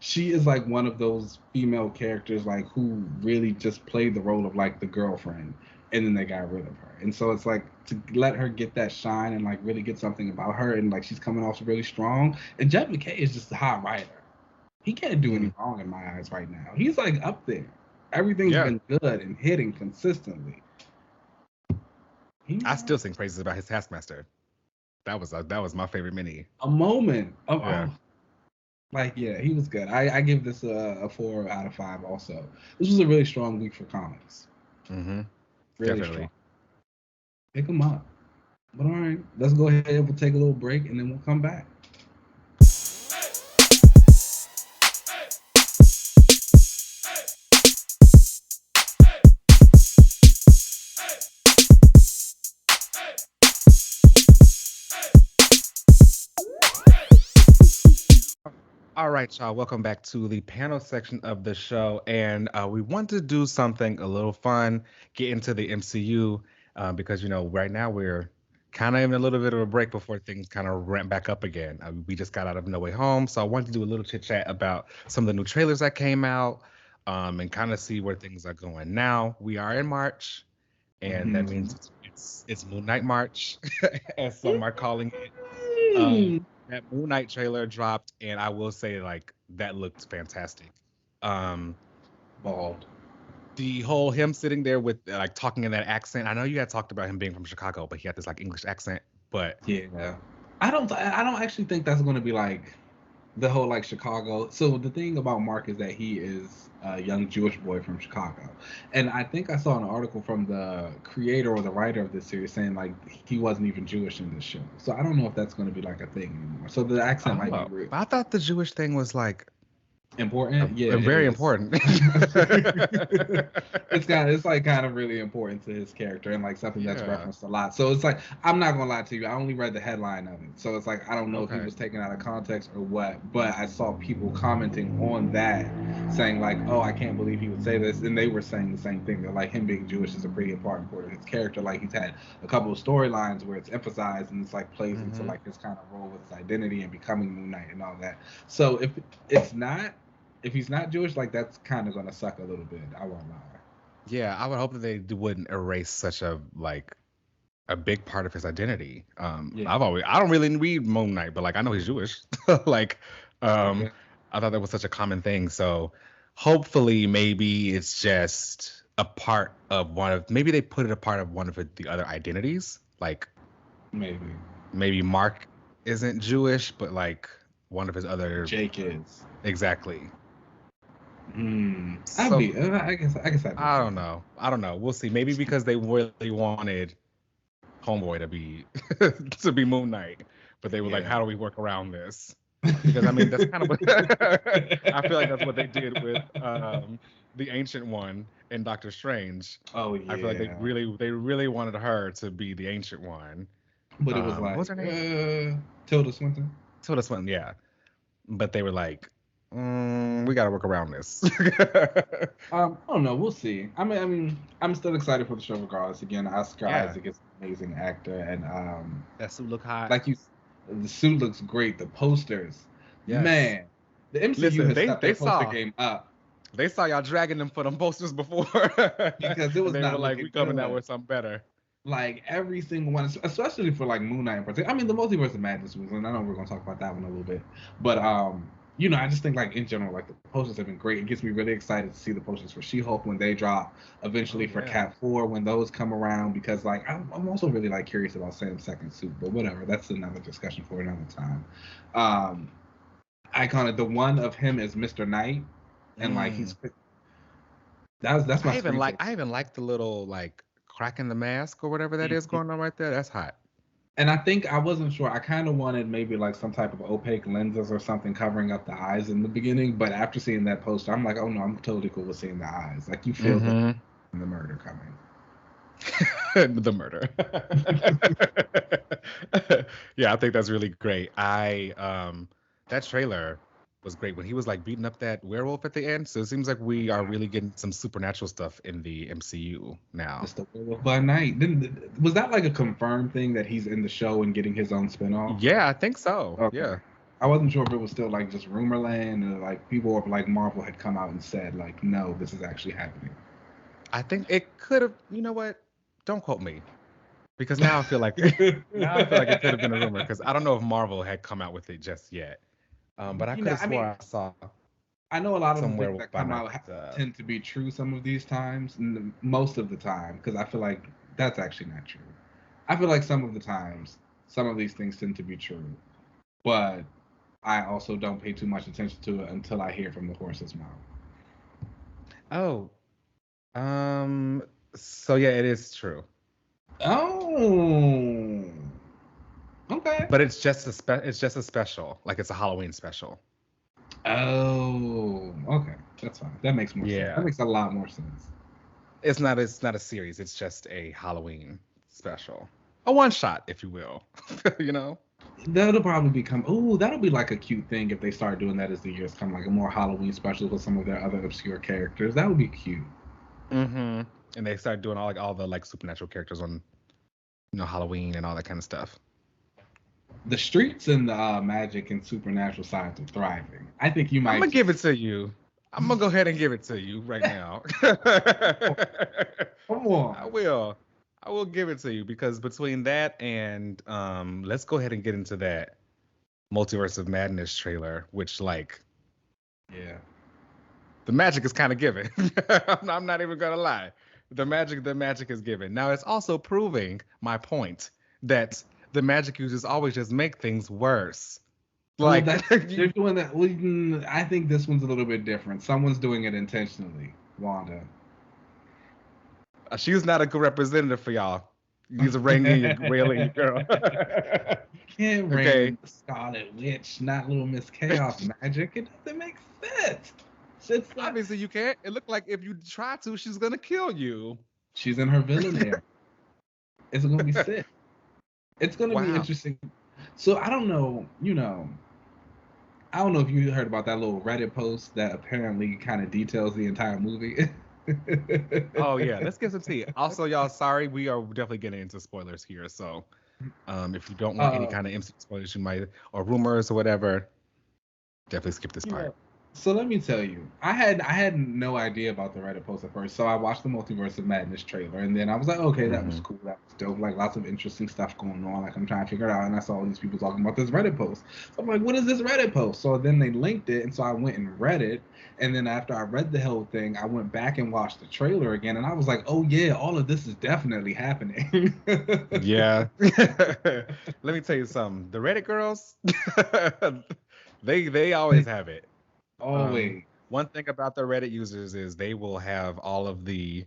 She is like one of those female characters like who really just played the role of like the girlfriend, and then they got rid of her. And so it's like to let her get that shine and like really get something about her, and like she's coming off really strong. And Jeff McKay is just a hot writer. He can't do any wrong in my eyes right now. He's like up there. Everything's been good and hitting consistently. I still sing praises about his Taskmaster. That was my favorite mini. A moment. Like, yeah, he was good. I give this a 4 out of 5. Also, this was a really strong week for comics. Mm-hmm. Really strong. Definitely. Pick them up. But all right, let's go ahead. We'll take a little break and then we'll come back. All right, y'all. Welcome back to the panel section of the show, and we want to do something a little fun, get into the MCU, because right now we're kind of in a little bit of a break before things kind of ramp back up again. We just got out of No Way Home, so I wanted to do a little chit chat about some of the new trailers that came out, and kind of see where things are going. Now we are in March, and that means it's Moon Knight March, as some are calling it. That Moon Knight trailer dropped, and I will say, like, that looked fantastic. Um, Bald. the whole him sitting there with like talking in that accent. I know you had talked about him being from Chicago, but he had this like English accent. But Yeah, I don't actually think that's going to be like the whole like Chicago. So the thing about Mark is that he is a young Jewish boy from Chicago, and I think I saw an article from the creator or the writer of this series saying like he wasn't even Jewish in this show. So I don't know if that's going to be like a thing anymore. So the accent might be real. I thought the Jewish thing was like Important. Yeah, it very is. important. It's like kind of really important to his character and like something that's Yeah. referenced a lot. So it's like I'm not gonna lie to you, I only read the headline of it. So it's like I don't know if he Okay. was taken out of context or what, but I saw people commenting on that saying like, oh, I can't believe he would say this, and they were saying the same thing. That like him being Jewish is a pretty important part of his character. Like he's had a couple of storylines where it's emphasized and it's like plays into like his kind of role with his identity and becoming Moon Knight and all that. So if he's not Jewish, like that's kind of gonna suck a little bit. I won't lie. Yeah, I would hope that they wouldn't erase such a big part of his identity. Yeah. I don't really read Moon Knight, but like I know he's Jewish. like, Okay. I thought that was such a common thing. So hopefully, maybe it's just a part of maybe they put it a part of one of the other identities. Like maybe Mark isn't Jewish, but like one of his other Jake is. exactly. I guess I don't know. We'll see. Maybe because they really wanted Homeboy to be to be Moon Knight, but they were like, how do we work around this? Because I mean, that's kind of what I feel like that's what they did with the Ancient One in Doctor Strange. Oh yeah. I feel like they really wanted her to be the Ancient One. But it was like, what's her name? Tilda Swinton. Tilda Swinton, yeah. But they were like, we got to work around this. I don't know. We'll see. I mean, I'm still excited for the show regardless. Again, Oscar Isaac is an amazing actor, and that suit look hot. Like the suit looks great. The posters, man. The MCU has stepped their poster game up. They saw y'all dragging them for them posters before because it was they not were like, we coming out with something better. Like every single one, especially for like Moon Knight in particular. I mean, the Multiverse of Madness was, and I know we're gonna talk about that one a little bit, but I just think like in general, like the posters have been great. It gets me really excited to see the posters for She-Hulk when they drop. Eventually for Cat 4 when those come around, because like I'm also really like curious about Sam's second suit, but whatever. That's another discussion for another time. Iconic, the one of him as Mr. Knight, and like that's my. I even like the little like crack in the mask or whatever that is going on right there. That's hot. And I think I wasn't sure. I kind of wanted maybe like some type of opaque lenses or something covering up the eyes in the beginning. But after seeing that poster, I'm like, oh no, I'm totally cool with seeing the eyes. Like you feel the murder coming. The murder. Yeah, I think that's really great. That trailer was great when he was like beating up that werewolf at the end. So it seems like we are really getting some supernatural stuff in the MCU now. It's the werewolf by night. Was that like a confirmed thing that he's in the show and getting his own spinoff? Yeah, I think so. Okay. Yeah. I wasn't sure if it was still like just rumor land or like people or like Marvel had come out and said like, no, this is actually happening. I think it could have. You know what? Don't quote me, because now I feel like it could have been a rumor, because I don't know if Marvel had come out with it just yet. But I could have swore I saw. I know a lot of the things that come out tend to be true some of these times, most of the time, because I feel like that's actually not true. I feel like some of the times, some of these things tend to be true, but I also don't pay too much attention to it until I hear from the horse's mouth. Oh, um, so yeah, it is true. Oh, okay. But it's just a special, like it's a Halloween special. Oh, okay. That's fine. That makes more sense. That Yeah. makes a lot more sense. It's not a series, it's just a Halloween special. A one shot, if you will. You know? That'll probably become. Oh, that'll be like a cute thing if they start doing that as the years come, like a more Halloween special with some of their other obscure characters. That would be cute. Mm-hmm. And they start doing all the like supernatural characters on, Halloween and all that kind of stuff. The streets and the magic and supernatural sides are thriving. I think you I'm might. gonna give it to you. I'm gonna go ahead and give it to you right now. Come on. I will give it to you because between that and let's go ahead and get into that Multiverse of Madness trailer, which like Yeah. the magic is kind of given. I'm not even gonna lie. The magic is given. Now it's also proving my point that the magic users always just make things worse. Like they're doing that. Well, I think this one's a little bit different. Someone's doing it intentionally, Wanda. She's not a good representative for y'all. He's railing girl. Can't reign Scarlet Witch, not Little Miss Chaos Magic. It doesn't make sense. It's like, obviously you can't. It looked like if you try to, she's gonna kill you. She's in her villain era. It's gonna be sick. It's gonna be interesting. So I don't know, I don't know if you heard about that little Reddit post that apparently kind of details the entire movie. Oh yeah, let's get some tea. Also, y'all, sorry, we are definitely getting into spoilers here. So, if you don't want any kind of MCU spoilers, you might or rumors or whatever, definitely skip this part. So let me tell you, I had no idea about the Reddit post at first. So I watched the Multiverse of Madness trailer, and then I was like, okay, that was cool, that was dope. Like lots of interesting stuff going on. Like I'm trying to figure it out, and I saw all these people talking about this Reddit post. So I'm like, what is this Reddit post? So then they linked it, and so I went and read it. And then after I read the whole thing, I went back and watched the trailer again, and I was like, oh yeah, all of this is definitely happening. Yeah. Let me tell you something. The Reddit girls, they always have it. Always. One thing about the Reddit users is they will have all of the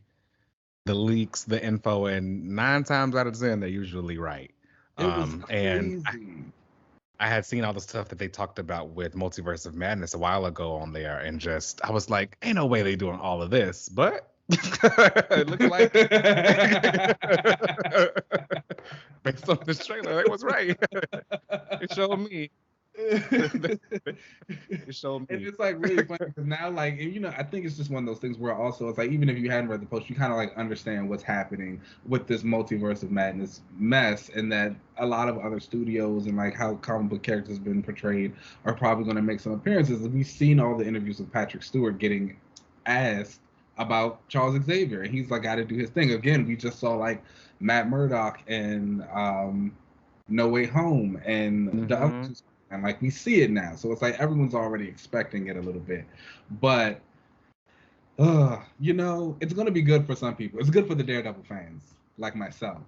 leaks, the info, and 9 times out of 10 they're usually right. It was crazy. And I had seen all the stuff that they talked about with Multiverse of Madness a while ago on there, and I was like, ain't no way they doing all of this, but it looks like based on this trailer, it was right. It showed me. It showed me. And it's like really funny because now, like, I think it's just one of those things where also it's like even if you hadn't read the post, you kind of like understand what's happening with this Multiverse of Madness mess, and that a lot of other studios and like how comic book characters have been portrayed are probably going to make some appearances. We've seen all the interviews with Patrick Stewart getting asked about Charles Xavier, and he's like got to do his thing. Again, we just saw like Matt Murdock and No Way Home and the other two. And like we see it now, so it's like everyone's already expecting it a little bit, but it's gonna be good for some people. It's good for the Daredevil fans like myself.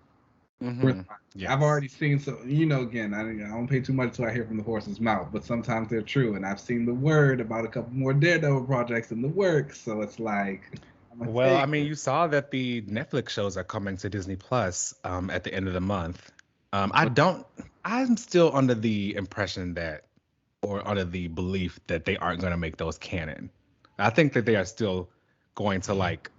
Yes. I've already seen again, I don't pay too much until I hear from the horse's mouth, but sometimes they're true, and I've seen the word about a couple more Daredevil projects in the works, so it's like. Well, I mean, you saw that the Netflix shows are coming to Disney Plus at the end of the month. I'm still under the impression or under the belief that they aren't going to make those canon. I think that they are still going to like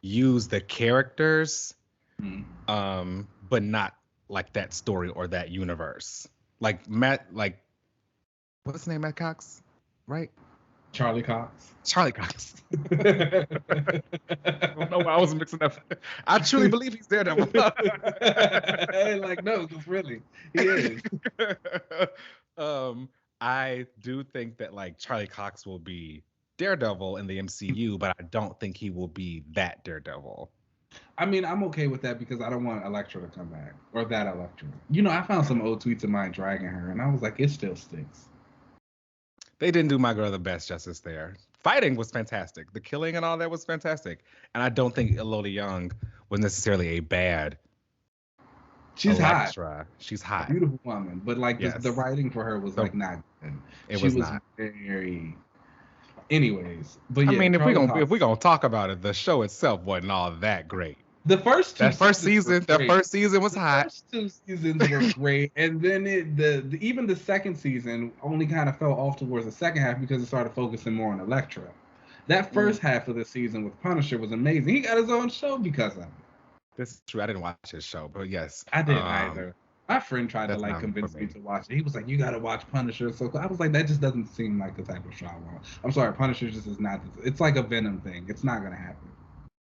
use the characters, but not like that story or that universe. Like what's his name? Matt Cox, right? Charlie Cox. I don't know why I was mixing up. I truly believe he's Daredevil. No, just really, he is. I do think that like Charlie Cox will be Daredevil in the MCU, but I don't think he will be that Daredevil. I mean, I'm okay with that because I don't want Elektra to come back or that Elektra. I found some old tweets of mine dragging her, and I was like, it still stinks. They didn't do my girl the best justice there. Fighting was fantastic. The killing and all that was fantastic. And I don't think Elodie Young was necessarily a bad She's hot. Elektra. She's A hot. beautiful woman, but like the Yes. writing for her was So like not good. it She was was not. very. Anyways, but I yeah, mean, Charlie if we Cox. gonna talk about it, the show itself wasn't all that great. The first two seasons were That great. first season was The hot. first two seasons were great, and then even the second season only kind of fell off towards the second half because it started focusing more on Elektra. That first half of the season with Punisher was amazing. He got his own show because of it. This is true. I didn't watch his show, but yes, I didn't either. My friend tried to that's like not for convince me me. to watch it. He was like, "You got to watch Punisher." So I was like, "That just doesn't seem like the type of show I want." I'm sorry, Punisher just is not. It's like a Venom thing. It's not gonna happen.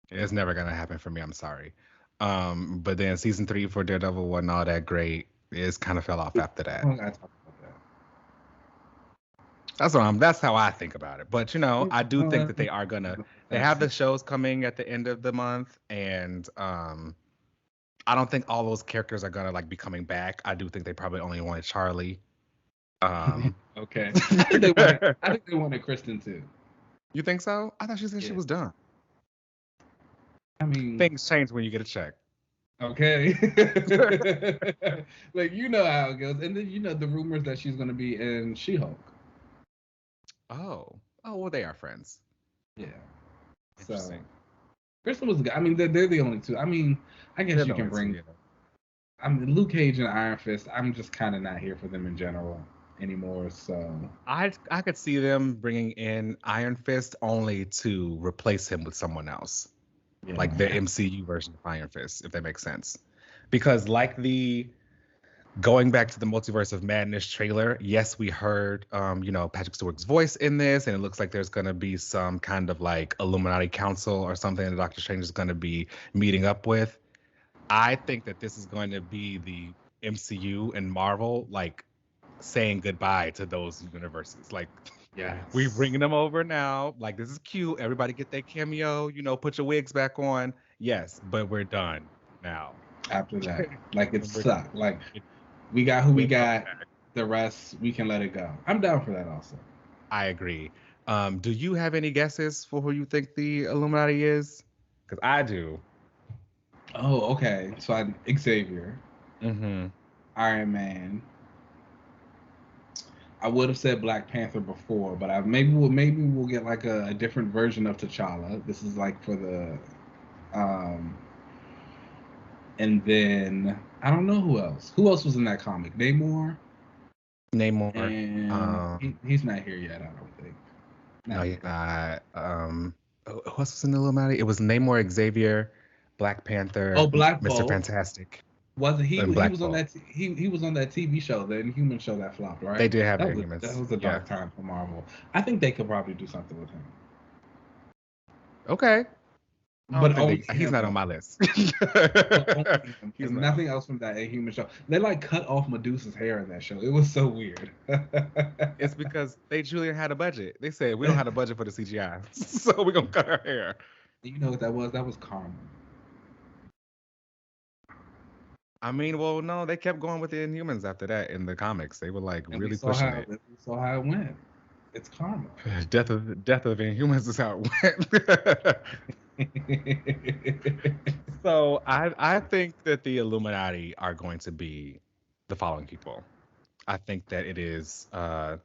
It's never gonna happen for me. I'm sorry. But then season 3 for Daredevil wasn't all that great. It kind of fell off after that. I gotta talk about that. That's how I think about it. But I do think that they are gonna. They have the shows coming at the end of the month, and I don't think all those characters are gonna like be coming back. I do think they probably only wanted Charlie. Okay. I think they wanted Kristen too. You think so? I thought she said she was done. I mean, things change when you get a check. Okay. Like you know how it goes, and then the rumors that she's gonna be in She-Hulk. Oh, well, they are friends. Yeah. Interesting. So Kristen was. I mean, they're the only two. I mean, I guess you can bring. I mean, Luke Cage and Iron Fist. I'm just kind of not here for them in general anymore. So I could see them bringing in Iron Fist only to replace him with someone else, like the MCU version of Iron Fist, if that makes sense. Because like the going back to the Multiverse of Madness trailer, yes, we heard Patrick Stewart's voice in this, and it looks like there's gonna be some kind of like Illuminati council or something that Doctor Strange is gonna be meeting up with. I think that this is going to be the MCU and Marvel like saying goodbye to those universes. Like, we're bringing them over now. Like, this is cute. Everybody get their cameo. Put your wigs back on. Yes, but we're done now. After that, like it sucked. Like we got who we got. The rest we can let it go. I'm down for that also. I agree. Do you have any guesses for who you think the Illuminati is? Because I do. Oh, okay. So Xavier, Mm-hmm. Iron Man. I would have said Black Panther before, but maybe we'll get like a different version of T'Challa. This is like for the, and then I don't know who else. Who else was in that comic? Namor. And he's not here yet. I don't think. No, he's not. Who else was in the Illuminati? It was Namor, Xavier, Black Panther. Black Mr. Bolt. Fantastic. Wasn't he? He was on that. He was on that TV show, the Inhuman show that flopped, right? They did have Inhumans. That was a dark time for Marvel. I think they could probably do something with him. Okay. But he's not on my list. He's nothing else from that Inhuman show. They like cut off Medusa's hair in that show. It was so weird. It's because they truly had a budget. They said we don't have a budget for the CGI, so we're gonna cut her hair. You know what that was? That was karma. I mean, well, no, they kept going with the Inhumans after that in the comics. They were like really pushing it. We saw how it went. It's karma. Death of Inhumans is how it went. So I think that the Illuminati are going to be the following people. I think that it is a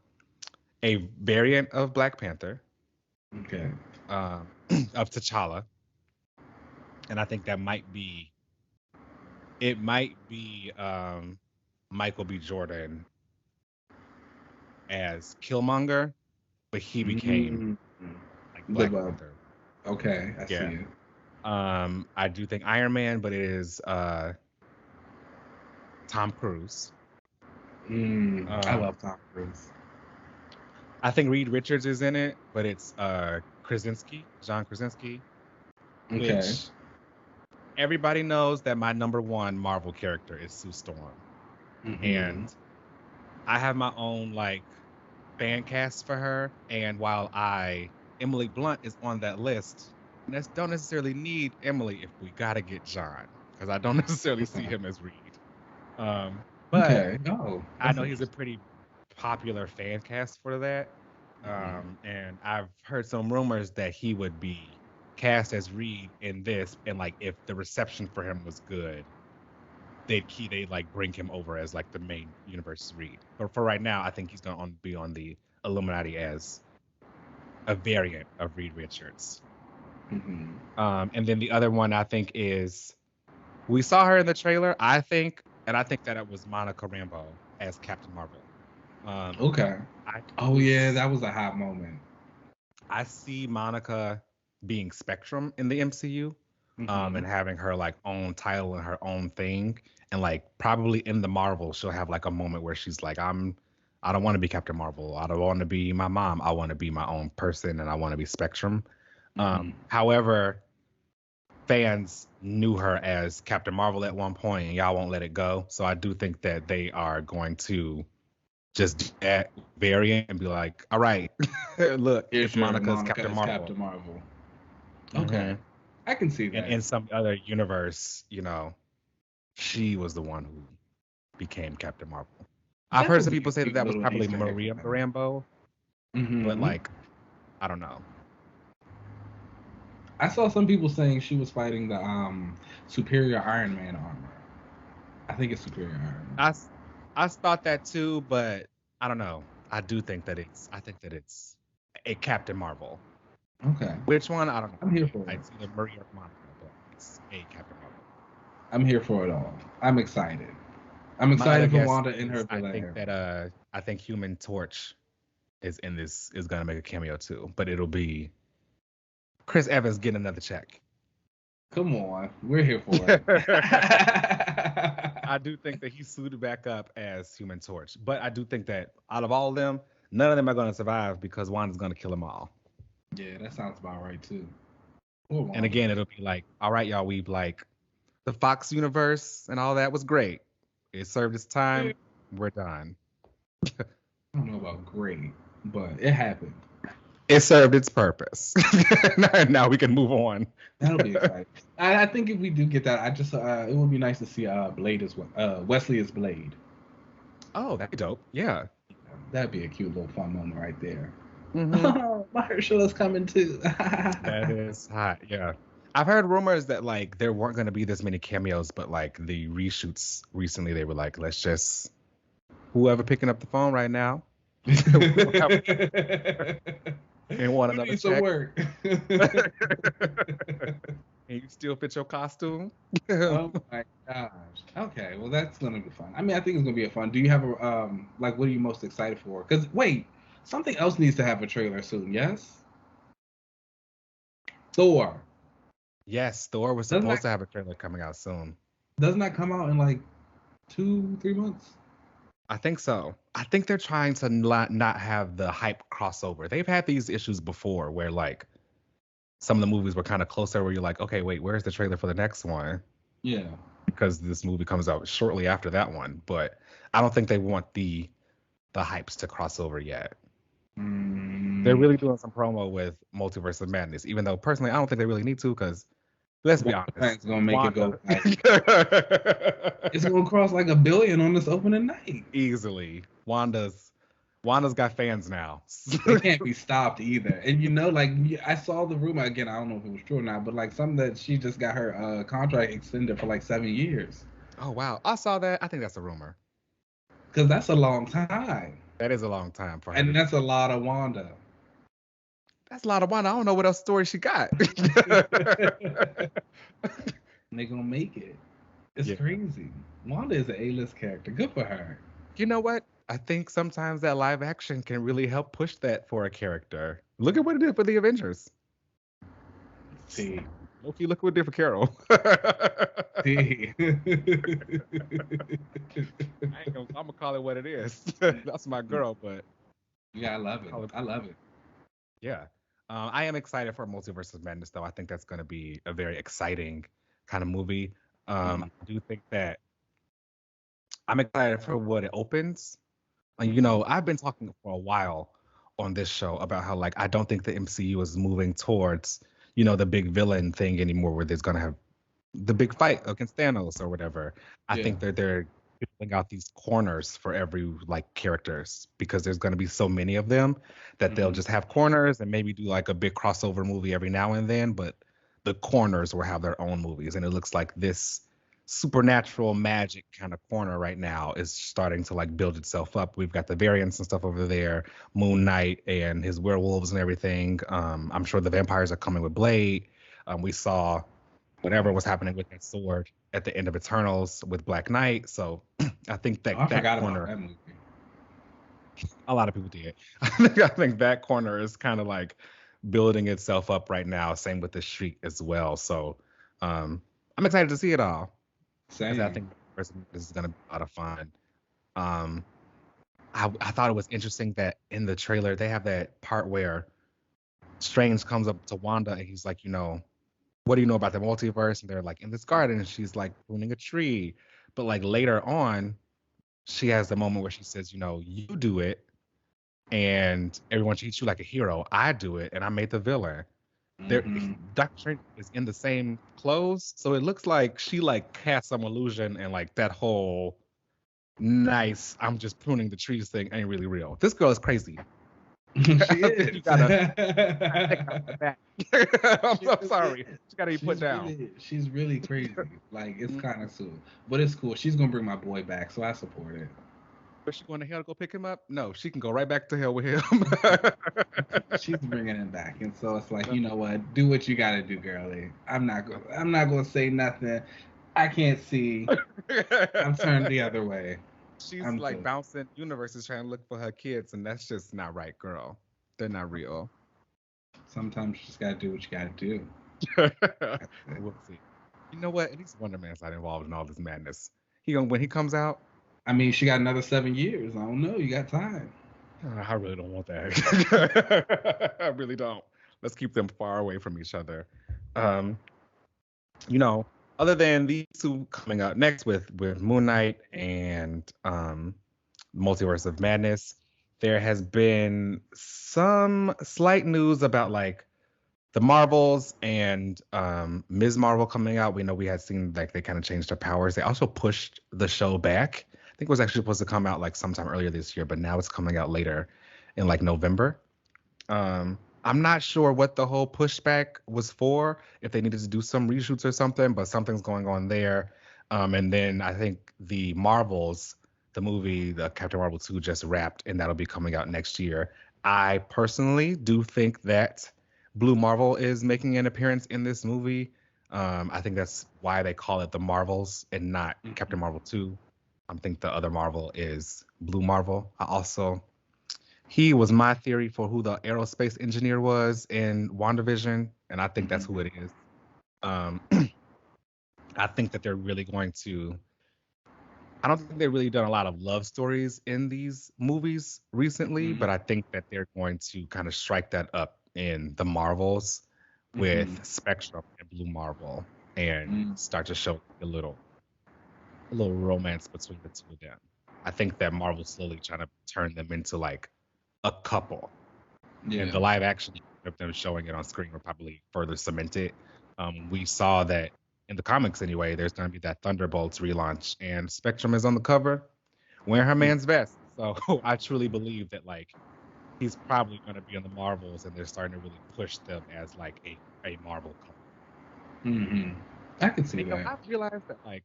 variant of Black Panther. Okay. Of T'Challa. And I think that might be Michael B. Jordan as Killmonger, but he became like Black Panther. Okay, I see it. I do think Iron Man, but it is Tom Cruise. I love Tom Cruise. I think Reed Richards is in it, but it's John Krasinski. Okay. Which everybody knows that my number one Marvel character is Sue Storm. Mm-hmm. And I have my own like fan cast for her. And while Emily Blunt is on that list, don't necessarily need Emily if we gotta get John, because I don't necessarily see him as Reed. But I know he's a pretty popular fan cast for that. And I've heard some rumors that he would be cast as Reed in this, and like if the reception for him was good, they like bring him over as like the main universe Reed. But for right now, I think he's gonna be on the Illuminati as a variant of Reed Richards. Mm-hmm. And then the other one I think is we saw her in the trailer. I think that it was Monica Rambeau as Captain Marvel. Okay. Yeah, that was a hot moment. I see Monica being Spectrum in the MCU, and having her like own title and her own thing, and like probably in the Marvel she'll have like a moment where she's like, I don't want to be Captain Marvel. I don't want to be my mom. I want to be my own person, and I want to be Spectrum. However, fans knew her as Captain Marvel at one point, and y'all won't let it go. So I do think that they are going to just do that variant and be like, all right, look, it's Monica's Captain Marvel. Captain Marvel. Okay. I can see that. And in some other universe, you know, she was the one who became Captain Marvel. I've heard some people say that was probably Maria Rambeau, but like, I don't know. I saw some people saying she was fighting the Superior Iron Man armor. I think it's Superior Iron Man. I thought that too, but I don't know. I think that it's a Captain Marvel. Okay. Which one? I don't know. I'm here for it. It's either Maria or Monica, but it's a Captain Marvel. I'm here for it all. I'm excited. I'm excited for Wanda in her villain. I think Human Torch is gonna make a cameo too, but it'll be Chris Evans getting another check. Come on, we're here for it. I do think that he suited back up as Human Torch, but I do think that out of all of them, none of them are going to survive because Wanda's going to kill them all. Yeah, that sounds about right too. And again, it'll be like, all right, y'all, we've like the Fox universe and all that was great. It served its time. We're done. I don't know about great, but it happened. It served its purpose. Now we can move on. That'll be exciting. I think if we do get that, it would be nice to see Blade as well. Wesley as Blade. Oh, that'd be dope. Yeah. That'd be a cute little fun moment right there. Oh, Mahershala's coming too. That is hot. Yeah. I've heard rumors that like there weren't going to be this many cameos, but like the reshoots recently, they were like, let's just whoever picking up the phone right now. And want another some work. And you still fit your costume? Oh my gosh. Okay, well that's gonna be fun. I mean, I think it's gonna be fun. Do you have a like what are you most excited for? Because wait, something else needs to have a trailer soon, yes? Thor. Yes, Thor was supposed to have a trailer coming out soon. Doesn't that come out in like 2-3 months? I think so. I think they're trying to not have the hype crossover. They've had these issues before where like some of the movies were kind of closer where you're like, okay, wait, where's the trailer for the next one? Yeah. Because this movie comes out shortly after that one. But I don't think they want the hypes to cross over yet. They're really doing some promo with Multiverse of Madness, even though personally I don't think they really need to because let's be honest. It's gonna make it go. It's gonna cross like 1 billion on this opening night. Easily. Wanda's got fans now. They can't be stopped either. And you know, like I saw the rumor again. I don't know if it was true or not, but like something that she just got her contract extended for like 7 years. Oh wow, I saw that. I think that's a rumor. Because that's a long time. That is a long time for her. And that's a lot of Wanda. That's a lot of Wanda. I don't know what else story she got. They gonna make it. It's crazy. Wanda is an A-list character. Good for her. You know what? I think sometimes that live action can really help push that for a character. Look at what it did for the Avengers. See. Okay, look what it did for Carol. See. I'm gonna call it what it is. That's my girl, but yeah, I love it. I love it. Yeah. I am excited for Multiverse of Madness, though. I think that's going to be a very exciting kind of movie. I do think that I'm excited for what it opens. You know, I've been talking for a while on this show about how, like, I don't think the MCU is moving towards, you know, the big villain thing anymore where there's going to have the big fight against Thanos or whatever. I think that they're filling out these corners for every like characters because there's going to be so many of them that they'll just have corners and maybe do like a big crossover movie every now and then, but the corners will have their own movies. And it looks like this supernatural magic kind of corner right now is starting to like build itself up. We've got the variants and stuff over there, Moon Knight and his werewolves and everything. I'm sure the vampires are coming with Blade. We saw whatever was happening with that sword at the end of Eternals with Black Knight. So I think that I that forgot corner, about that movie. a lot of people did. I think that corner is kind of like building itself up right now. Same with the street as well. So I'm excited to see it all. Same. I think this is gonna be a lot of fun. Um, I thought it was interesting that in the trailer they have that part where Strange comes up to Wanda and he's like, what do you know about the multiverse? And they're like in this garden, and she's like pruning a tree. But like later on, she has the moment where she says, you do it, and everyone treats you like a hero. I do it, and I made the villain. Doctor Strange is in the same clothes, so it looks like she like cast some illusion, and like that whole nice I'm just pruning the trees thing ain't really real. This girl is crazy. She is. You gotta take her off the back. I'm so sorry. She gotta be put down. She's really crazy. Like, it's kind of cool, but it's cool. She's gonna bring my boy back, so I support it. Is she going to hell to go pick him up? No, she can go right back to hell with him. She's bringing him back, and so it's like, you know what? Do what you gotta do, girlie. I'm not gonna say nothing. I can't see. I'm turned the other way. She's like bouncing universes trying to look for her kids, and that's just not right, girl. They're not real. Sometimes you just gotta do what you gotta do. We'll see. You know what? At least Wonder Man's not involved in all this madness. When he comes out. I mean, she got another 7 years. I don't know. You got time. I really don't want that. I really don't. Let's keep them far away from each other. Other than these two coming up next with Moon Knight and Multiverse of Madness, there has been some slight news about like the Marvels and Ms. Marvel coming out. We know we had seen like they kind of changed their powers. They also pushed the show back. I think it was actually supposed to come out like sometime earlier this year, but now it's coming out later in like November. I'm not sure what the whole pushback was for, if they needed to do some reshoots or something, but something's going on there. And then I think the Marvels, the movie, the Captain Marvel 2 just wrapped, and that'll be coming out next year. I personally do think that Blue Marvel is making an appearance in this movie. I think that's why they call it the Marvels and not Captain Marvel 2. I think the other Marvel is Blue Marvel. He was my theory for who the aerospace engineer was in WandaVision, and I think that's who it is. I think that they're really going to. I don't think they've really done a lot of love stories in these movies recently, but I think that they're going to kind of strike that up in the Marvels with Spectrum and Blue Marvel and start to show a little romance between the two of them. I think that Marvel's slowly trying to turn them into like a couple. Yeah. And the live action of them showing it on screen will probably further cement it. We saw that in the comics anyway, there's going to be that Thunderbolts relaunch, and Spectrum is on the cover wearing her man's vest. So I truly believe that like he's probably going to be on the Marvels, and they're starting to really push them as like a Marvel couple. I can see that. I realized that like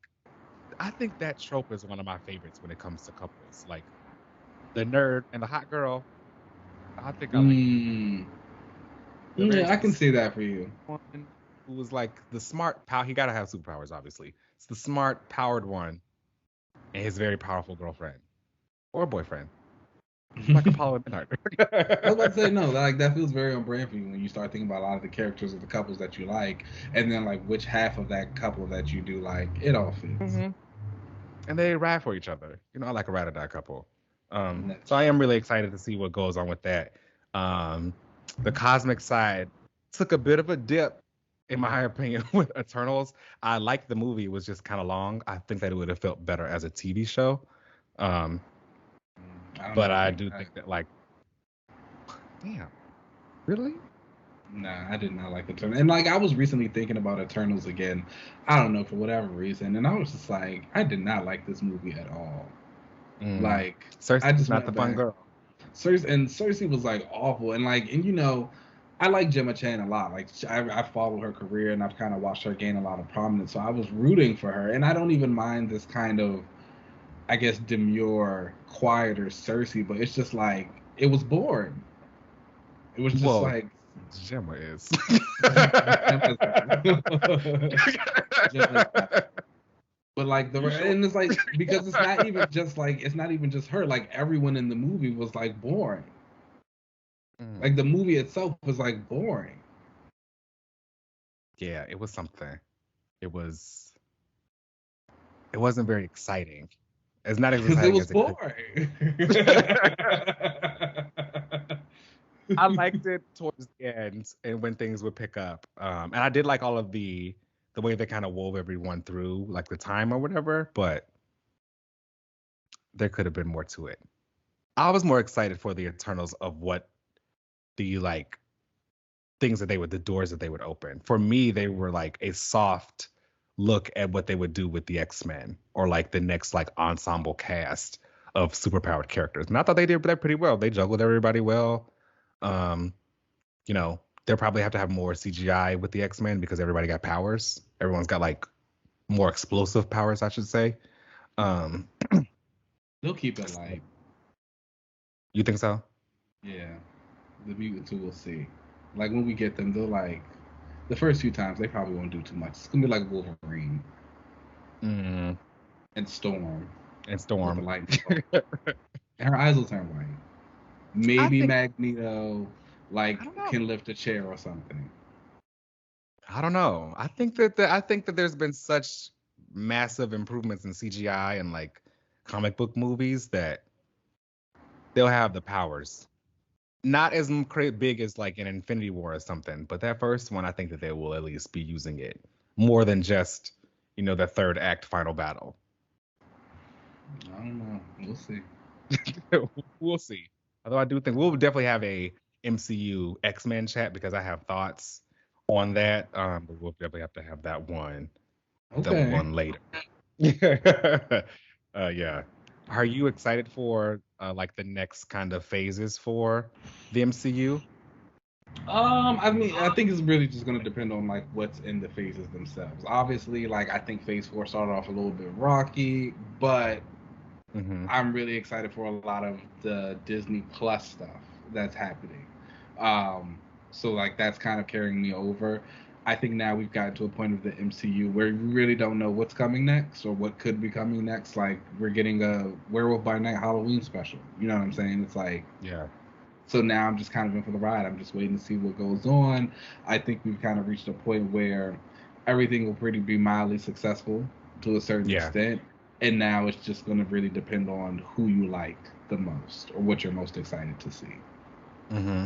I think that trope is one of my favorites when it comes to couples. Like the nerd and the hot girl. I think I like. Yeah, I can see that for you. One who was like the smart he gotta have superpowers, obviously. It's the smart, powered one, and his very powerful girlfriend or boyfriend. Like Apollo and Midnight. I was about to say no, like that feels very on brand for you when you start thinking about a lot of the characters of the couples that you like, and then like which half of that couple that you do like. It all fits. And they ride for each other. I like a ride or die couple. So I am really excited to see what goes on with that. The cosmic side took a bit of a dip, in my opinion, with Eternals. I liked the movie. It was just kind of long. I think that it would have felt better as a TV show. But I do think that, like, damn, really? Nah, I did not like Eternals. And, like, I was recently thinking about Eternals again. I don't know, for whatever reason. And I was just like, I did not like this movie at all. Like, Cersei's not the fun girl. Cersei was, like, awful. And, like, and I like Gemma Chan a lot. Like I follow her career and I've kind of watched her gain a lot of prominence. So I was rooting for her, and I don't even mind this kind of, I guess, demure, quieter Cersei. But it's just like it was boring. It was just Well, like Gemma is. Gemma's Gemma's but like You sure? and it's like because it's not even just her. Like everyone in the movie was like boring. Like Mm. the movie itself was like boring Yeah, it was something. It was. It wasn't very exciting. It's not as because it exciting was as it could. boring. I liked it towards the end and when things would pick up. And I did like all of the way they kind of wove everyone through, like the time or whatever. But there could have been more to it. I was more excited for the Eternals of what the like things that the doors that they would open. For me, they were like a soft look at what they would do with the X-Men or like the next like ensemble cast of superpowered characters. And I thought they did that pretty well. They juggled everybody well. Um, you know, they'll probably have to have more CGI with the X-Men because everybody got powers. Everyone's got like more explosive powers, I should say. Um, They'll keep it light. you think so? Yeah, the mutants who will see. Like when we get them, they'll like the first few times they probably won't do too much. It's gonna be like Wolverine Mm, and Storm and with the Storm. lightning bolt, and her eyes will turn white. I Maybe think Magneto I like don't know. can lift a chair or something. I don't know. I think that there's been such massive improvements in CGI and like comic book movies that they'll have the powers. Not as big as like an Infinity War or something, but that first one, I think that they will at least be using it more than just, the third act final battle. I don't know. We'll see. We'll see. Although I do think we'll definitely have a MCU X-Men chat because I have thoughts on that. But we'll definitely have to have that Okay. one later. Yeah. Are you excited for like the next kind of phases for the MCU? I mean, I think it's really just gonna depend on like what's in the phases themselves. Obviously, like I think Phase 4 started off a little bit rocky, but Hmm. I'm really excited for a lot of the Disney Plus stuff that's happening. Um, so like that's kind of carrying me over. I think now we've gotten to a point of the MCU where we really don't know what's coming next or what could be coming next. Like we're getting a Werewolf by Night Halloween special. You know what I'm saying? It's like Yeah. so now I'm just kind of in for the ride. I'm just waiting to see what goes on. I think we've kind of reached a point where everything will pretty be mildly successful to a certain Yeah. extent. And now it's just going to really depend on who you like the most or what you're most excited to see. Hmm.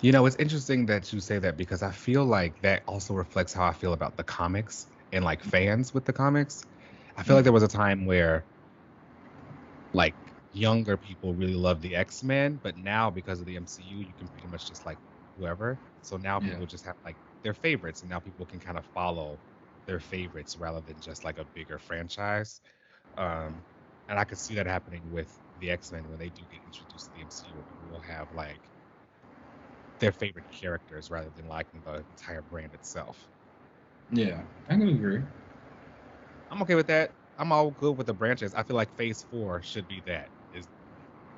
It's interesting that you say that because I feel like that also reflects how I feel about the comics and like fans with the comics. I feel like there was a time where like younger people really love the X-Men, but now because of the MCU, you can pretty much just like whoever. So now Yeah. people just have like their favorites, and now people can kind of follow their favorites rather than just like a bigger franchise. Um, and I could see that happening with the X-Men when they do get introduced to the MCU, where people will have like their favorite characters rather than liking the entire brand itself. Yeah. I can agree. I'm okay with that. I'm all good with the branches. I feel like Phase 4 should be that. Is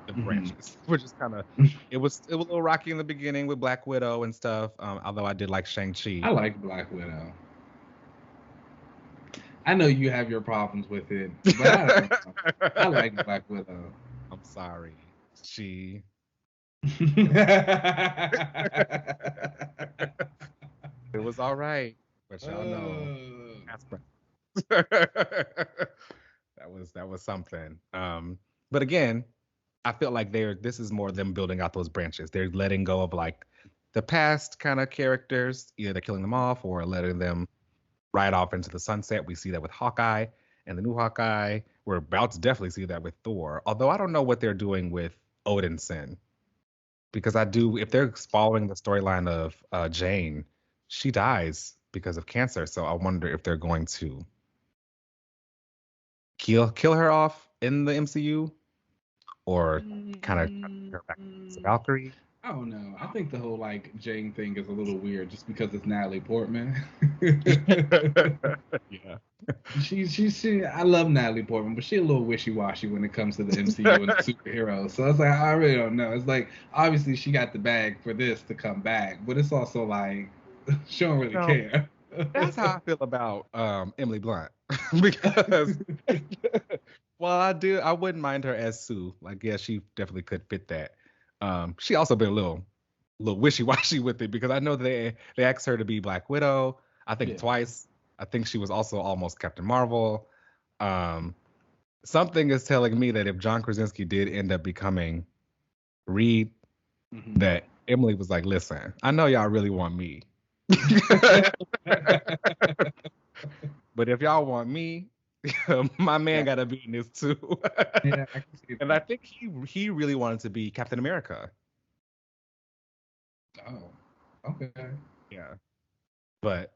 the Hmm. branches. We're just kind of it was a little rocky in the beginning with Black Widow and stuff. Although I did like I Shang-Chi. like Black Widow. I know you have your problems with it, but I don't know. I like Black Widow. I'm sorry. She it was all right, but y'all know Uh, that's that was something. But again, I feel like this is more them building out those branches. They're letting go of like the past kind of characters, either they're killing them off or letting them ride off into the sunset. We see that with Hawkeye and the new Hawkeye. We're about to definitely see that with Thor. Although I don't know what they're doing with Odinson because if they're following the storyline of Jane, she dies because of cancer. So I wonder if they're going to kill her off in the MCU or kind of her back as a mm, Valkyrie. I don't know. I think the whole like Jane thing is a little weird just because it's Natalie Portman. Yeah. She I love Natalie Portman, but she a little wishy-washy when it comes to the MCU and the superheroes. So it's like I really don't know. It's like obviously she got the bag for this to come back, but it's also like she don't really No, care. that's how I feel about Emily Blunt because well, I wouldn't mind her as Sue. Like, yeah, she definitely could fit that. She also been a little wishy-washy with it because I know they asked her to be Black Widow, I think Yeah. twice. I think she was also almost Captain Marvel. Um, Something is telling me that if John Krasinski did end up becoming Reed, Hmm. that Emily was like, listen, I know y'all really want me. But if y'all want me, my man Yeah, gotta be in this too. yeah, I can see And I that. think he really wanted to be Captain America. Oh, okay. Yeah. But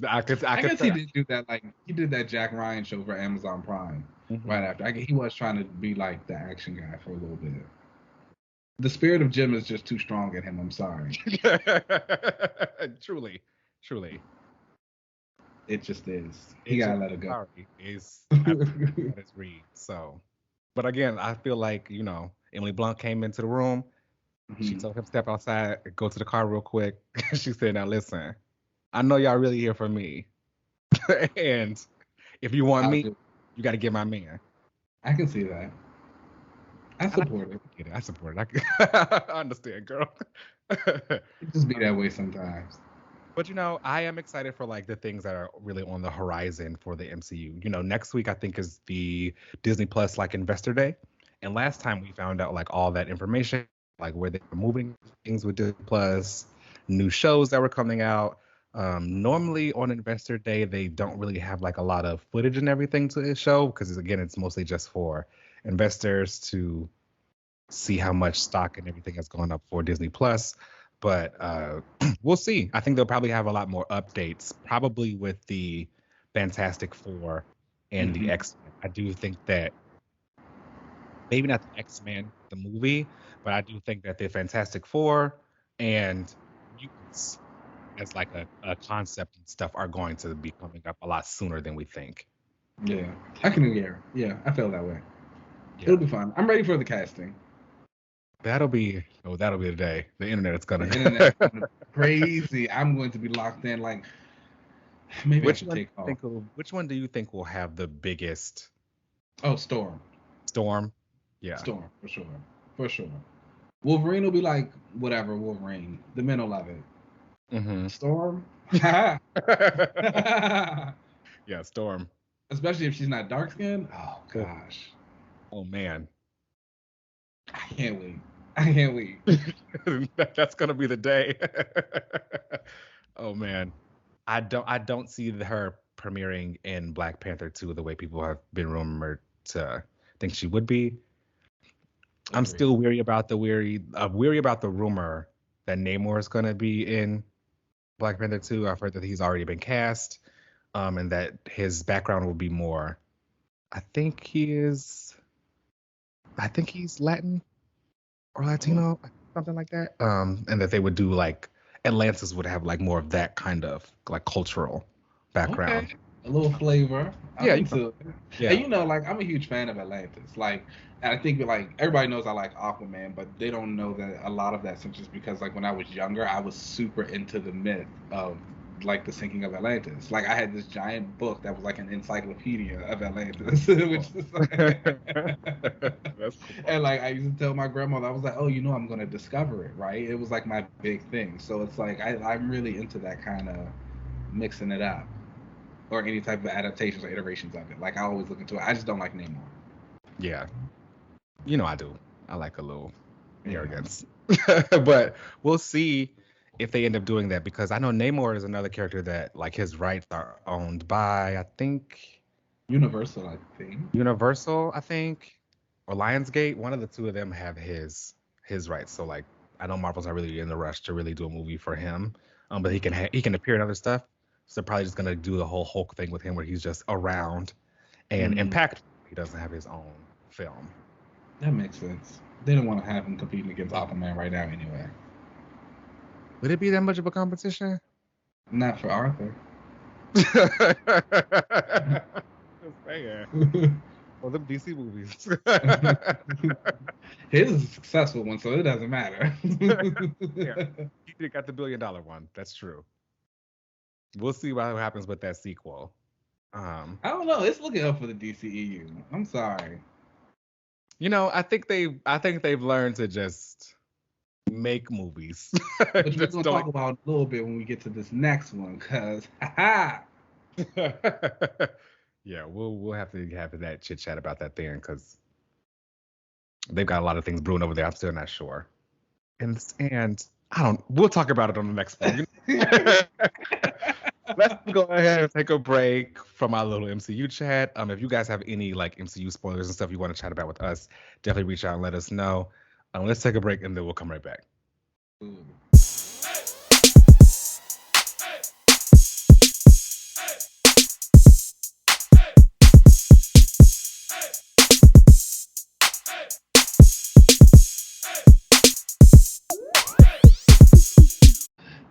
I I could guess he did do that. Like he did that Jack Ryan show for Amazon Prime right Mhm. after. He was trying to be like the action guy for a little bit. The spirit of Jim is just too strong in him. I'm sorry. Truly, truly. It just is. He It's just gotta let it go. sorry. Is I that is Reed. So but again, I feel like, Emily Blunt came into the room. She Mhm. told him step outside, go to the car real quick. She said, now listen, I know y'all really here for me. And if you want I'll me, do. you gotta get my man. I can see that. I And I support it. get it. I support it. I understand, girl. It just be Um, that way sometimes. but I am excited for like the things that are really on the horizon for the MCU. Next week I think is the Disney Plus like Investor Day. And last time we found out like all that information, like where they were moving things with Disney Plus, new shows that were coming out. Normally on Investor Day they don't really have like a lot of footage and everything to show because again it's mostly just for investors to see how much stock and everything has gone up for Disney Plus. But we'll see. I think they'll probably have a lot more updates, probably with the Fantastic Four and the Hmm. X-Men. I do think that maybe not the X-Men, the movie, but I do think that the Fantastic Four and mutants as like a concept and stuff are going to be coming up a lot sooner than we think. Yeah, I can hear. Yeah, I feel that way. It'll Yeah. be fun. I'm ready for the casting. That'll be the day. The internet is The gonna internet's going crazy. I'm going to be locked in. Like maybe I should take off. Which one do you think will have the biggest Oh, Storm. storm? Yeah. Storm for sure. For sure. Wolverine will be like whatever Wolverine. The men will love it. Hmm. Storm. Yeah, storm. Especially if she's not dark skinned. Oh Oh, gosh. oh man. I can't wait. I can't wait. That's gonna be the day. Oh man. I don't see her premiering in Black Panther 2 the way people have been rumored to think she would be. I'm Agreed. still weary about the rumor that Namor is gonna be in Black Panther 2. I've heard that he's already been cast, and that his background will be more. I think he is. I think he's Latin or Oh, Latino, something like that. And that they would do like Atlantis would have like more of that kind of like cultural okay. background. A little flavor. I'm Yeah, into it. And yeah. like I'm a huge fan of Atlantis. Like, and I think like everybody knows I like Aquaman, but they don't know that a lot of that's just because like when I was younger, I was super into the myth of like the sinking of Atlantis. Like I had this giant book that was like an encyclopedia of Atlantis, which is like, That's cool. and like I used to tell my grandmother, I was like, oh, I'm gonna discover it, right? It was like my big thing. So it's like I'm really into that kind of mixing it up or any type of adaptations or iterations of it. Like I always look into it. I just don't like Namor. Yeah, I do. I like a little Yeah. arrogance, but we'll see if they end up doing that because I know Namor is another character that like his rights are owned by I think Universal, I think. Universal, I think, or Lionsgate. One of the two of them have his rights. So like, I know Marvel's not really in the rush to really do a movie for him, but he can appear in other stuff. So they're probably just gonna do the whole Hulk thing with him, where he's just around and Mm, impact. He doesn't have his own film. that makes sense. They don't want to have him competing against Aquaman right now anyway. Would it be that much of a competition? Not for Arthur. Just saying. Well, them DC movies. His is a successful one, so it doesn't matter. Yeah. He got the $1 billion one. That's true. We'll see what happens with that sequel. I don't know. It's looking up for the DCEU. I'm sorry. You know, I think they've learned to just make movies. But we're gonna talk about a little bit when we get to this next one, cause haha. Yeah, we'll have to have that chit chat about that then, because they've got a lot of things brewing over there. I'm still not sure. And we'll talk about it on the next one. Let's go ahead and take a break from our little MCU chat. If you guys have any like MCU spoilers and stuff you want to chat about with us, definitely reach out and let us know. Let's take a break and then we'll come right back.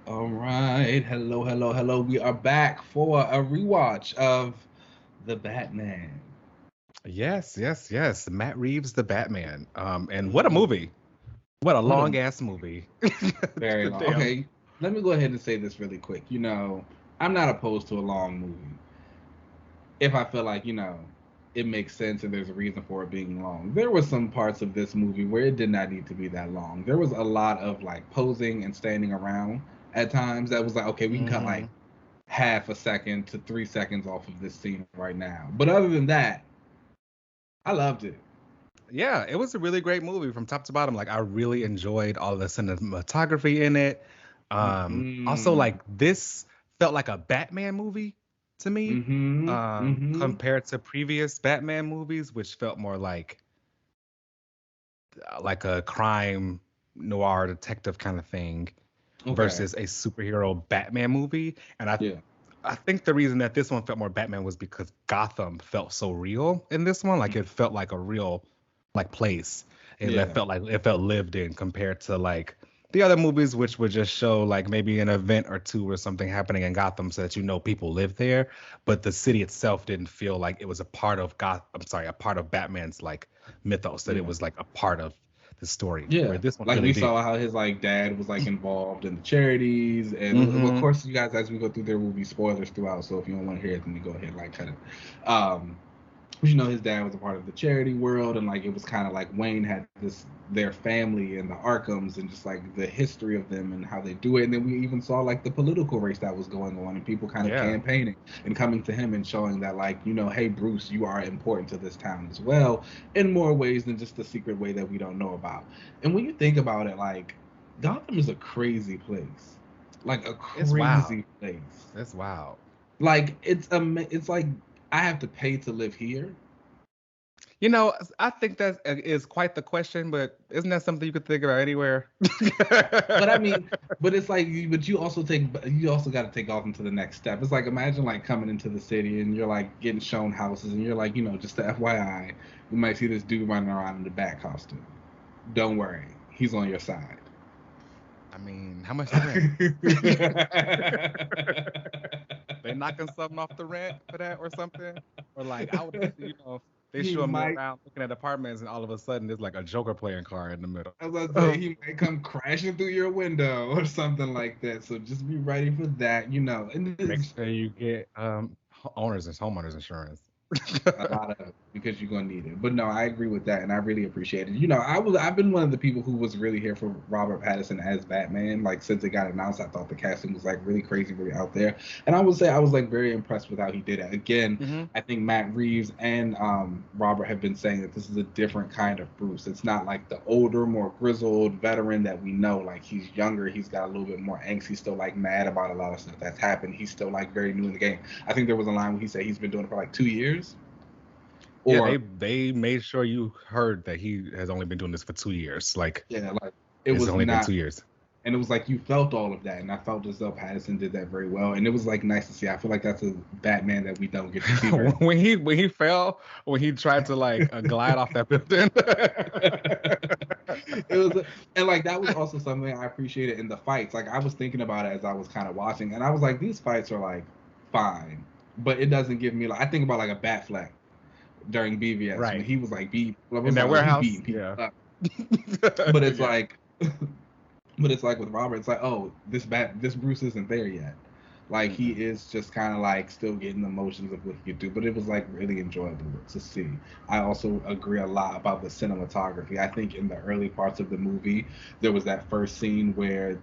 All right, hello. We are back for a rewatch of The Batman. Yes. Matt Reeves, The Batman. And what a movie. What a long ass movie. Very long. Okay, let me go ahead and say this really quick. You know, I'm not opposed to a long movie if I feel like, you know, it makes sense and there's a reason for it being long. There were some parts of this movie where it did not need to be that long. There was a lot of like posing and standing around at times that was like, okay, we can cut like half a second to 3 seconds off of this scene right now. But other than that, I loved it. Yeah, it was a really great movie from top to bottom. Like, I really enjoyed all the cinematography in it. Also, like, this felt like a Batman movie to me, compared to previous Batman movies, which felt more like a crime noir detective kind of thing, versus a superhero Batman movie. And I think the reason that this one felt more Batman was because Gotham felt so real in this one. Like, it felt like a real like place. It felt lived in, compared to like the other movies, which would just show like maybe an event or two or something happening in Gotham so that you know people live there, but the city itself didn't feel like it was a part of a part of Batman's like mythos, that it was like a part of the story. Yeah, where this one like really we did. saw how his like dad was like involved in the charities, and of course, you guys, as we go through, there will be spoilers throughout. So if you don't want to hear it, then you go ahead and like cut it. But you know, his dad was a part of the charity world, and like it was kind of like Wayne had their family and the Arkhams, and just like the history of them and how they do it. And then we even saw like the political race that was going on, and people kind of campaigning and coming to him and showing that, like, you know, hey Bruce, you are important to this town as well, in more ways than just the secret way that we don't know about. And when you think about it, like, Gotham is a crazy place, like a crazy place. It's wild. Like it's like I have to pay to live here. You know, I think that is quite the question, but isn't that something you could think about anywhere? But I mean, but it's like, but you also got to take off into the next step. It's like, imagine like coming into the city and you're like getting shown houses and you're like, you know, just the FYI, you might see this dude running around in the bat costume. Don't worry, he's on your side. I mean, how much rent? They knocking something off the rent for that or something? Or like, I would, you know, they show him around looking at apartments, and all of a sudden there's like a Joker playing car in the middle. I was about to say, he might come crashing through your window or something like that. So just be ready for that, you know. And make sure you get homeowners insurance. A lot of it, because you're gonna need it. But no, I agree with that, and I really appreciate it. You know, I've been one of the people who was really here for Robert Pattison as Batman. Like, since it got announced, I thought the casting was like really crazy, really out there. And I would say I was like very impressed with how he did it. Again, I think Matt Reeves and Robert have been saying that this is a different kind of Bruce. It's not like the older, more grizzled veteran that we know. Like, he's younger, he's got a little bit more angst. He's still like mad about a lot of stuff that's happened. He's still like very new in the game. I think there was a line where he said he's been doing it for like 2 years. Or, they made sure you heard that he has only been doing this for 2 years. Like, yeah, like it was only not been 2 years. And it was like you felt all of that, and I felt as though Pattison did that very well, and it was like nice to see. I feel like that's a Batman that we don't get to see very when he fell, when he tried to like glide off that building. It was, and like that was also something I appreciated in the fights. Like I was thinking about it as I was kind of watching, and I was like, these fights are like fine, but it doesn't give me like I think about like a Batfleck during BVS when Right. he was like beat In that warehouse. beating people Yeah. up. But it's Yeah. like, but it's like with Robert, it's like, oh, this Bruce isn't there yet. Like he is just kind of like still getting the motions of what he could do, but it was like really enjoyable to see. I also agree a lot about the cinematography. I think in the early parts of the movie, there was that first scene where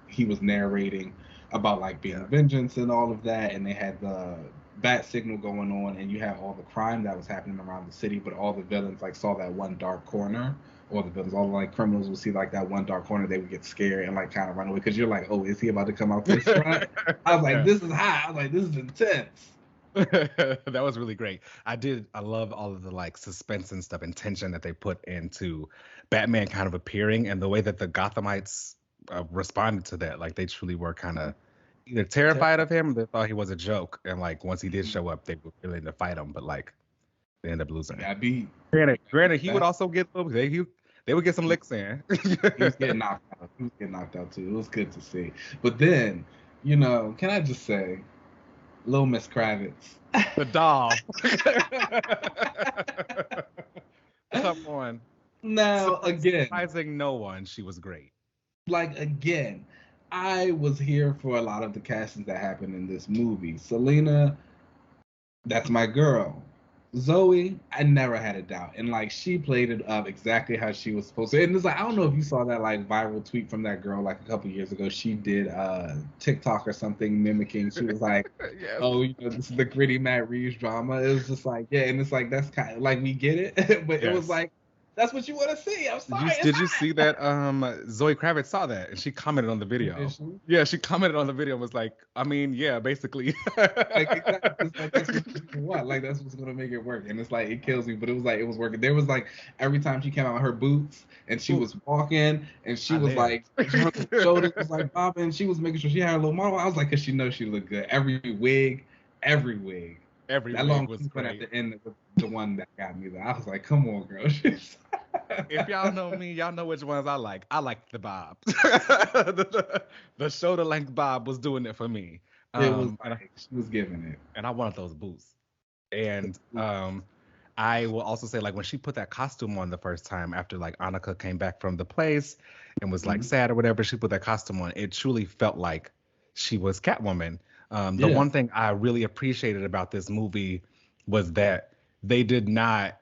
he was narrating about like being vengeance and all of that, and they had the bat signal going on, and you had all the crime that was happening around the city, but all the villains like saw that one dark corner, or the villains, all the like criminals would see like that one dark corner, they would get scared and like kind of run away because you're like, oh, is he about to come out this front? I was like, this is high. I was like, this is intense. That was really great. I love all of the like suspense and stuff and tension that they put into Batman kind of appearing, and the way that the Gothamites responded to that. Like they truly were kind of either terrified of him, or they thought he was a joke, and like once he did show up, they were willing to fight him, but like they ended up losing. Yeah, beat. Granted, he would also get they would get some licks in. He was getting knocked out. He was getting knocked out too. It was good to see. But then, can I just say, little Miss Kravitz, the doll. Come on. Now again, surprising no one, she was great. Like again, I was here for a lot of the castings that happened in this movie. Selina, that's my girl. Zoe, I never had a doubt, and like she played it up exactly how she was supposed to. And it's like I don't know if you saw that like viral tweet from that girl like a couple years ago. She did TikTok or something mimicking. She was like, yes. "Oh, this is the gritty Matt Reeves drama." It was just like, yeah, and it's like that's kind of like we get it, but it was like that's what you want to see. I'm sorry. Did you see that? Zoe Kravitz saw that and she commented on the video. Yeah, she commented on the video and was like, I mean, yeah, basically. Like exactly, it's like that's what you want. Like that's what's gonna make it work. And it's like it kills me, but it was like it was working. There was like every time she came out with her boots and she was walking and she was like her shoulders was like bobbing. And she was making sure she had a little model. I was like, cause she knows she looked good. Every wig. That long was great. At the end was the one that got me there. I was like, come on, girl. If y'all know me, y'all know which ones I like. I like the bob. the shoulder length bob was doing it for me. It was she was giving it. And I wanted those boots. And I will also say, like, when she put that costume on the first time after like Annika came back from the place and was like sad or whatever, she put that costume on. It truly felt like she was Catwoman. The one thing I really appreciated about this movie was that they did not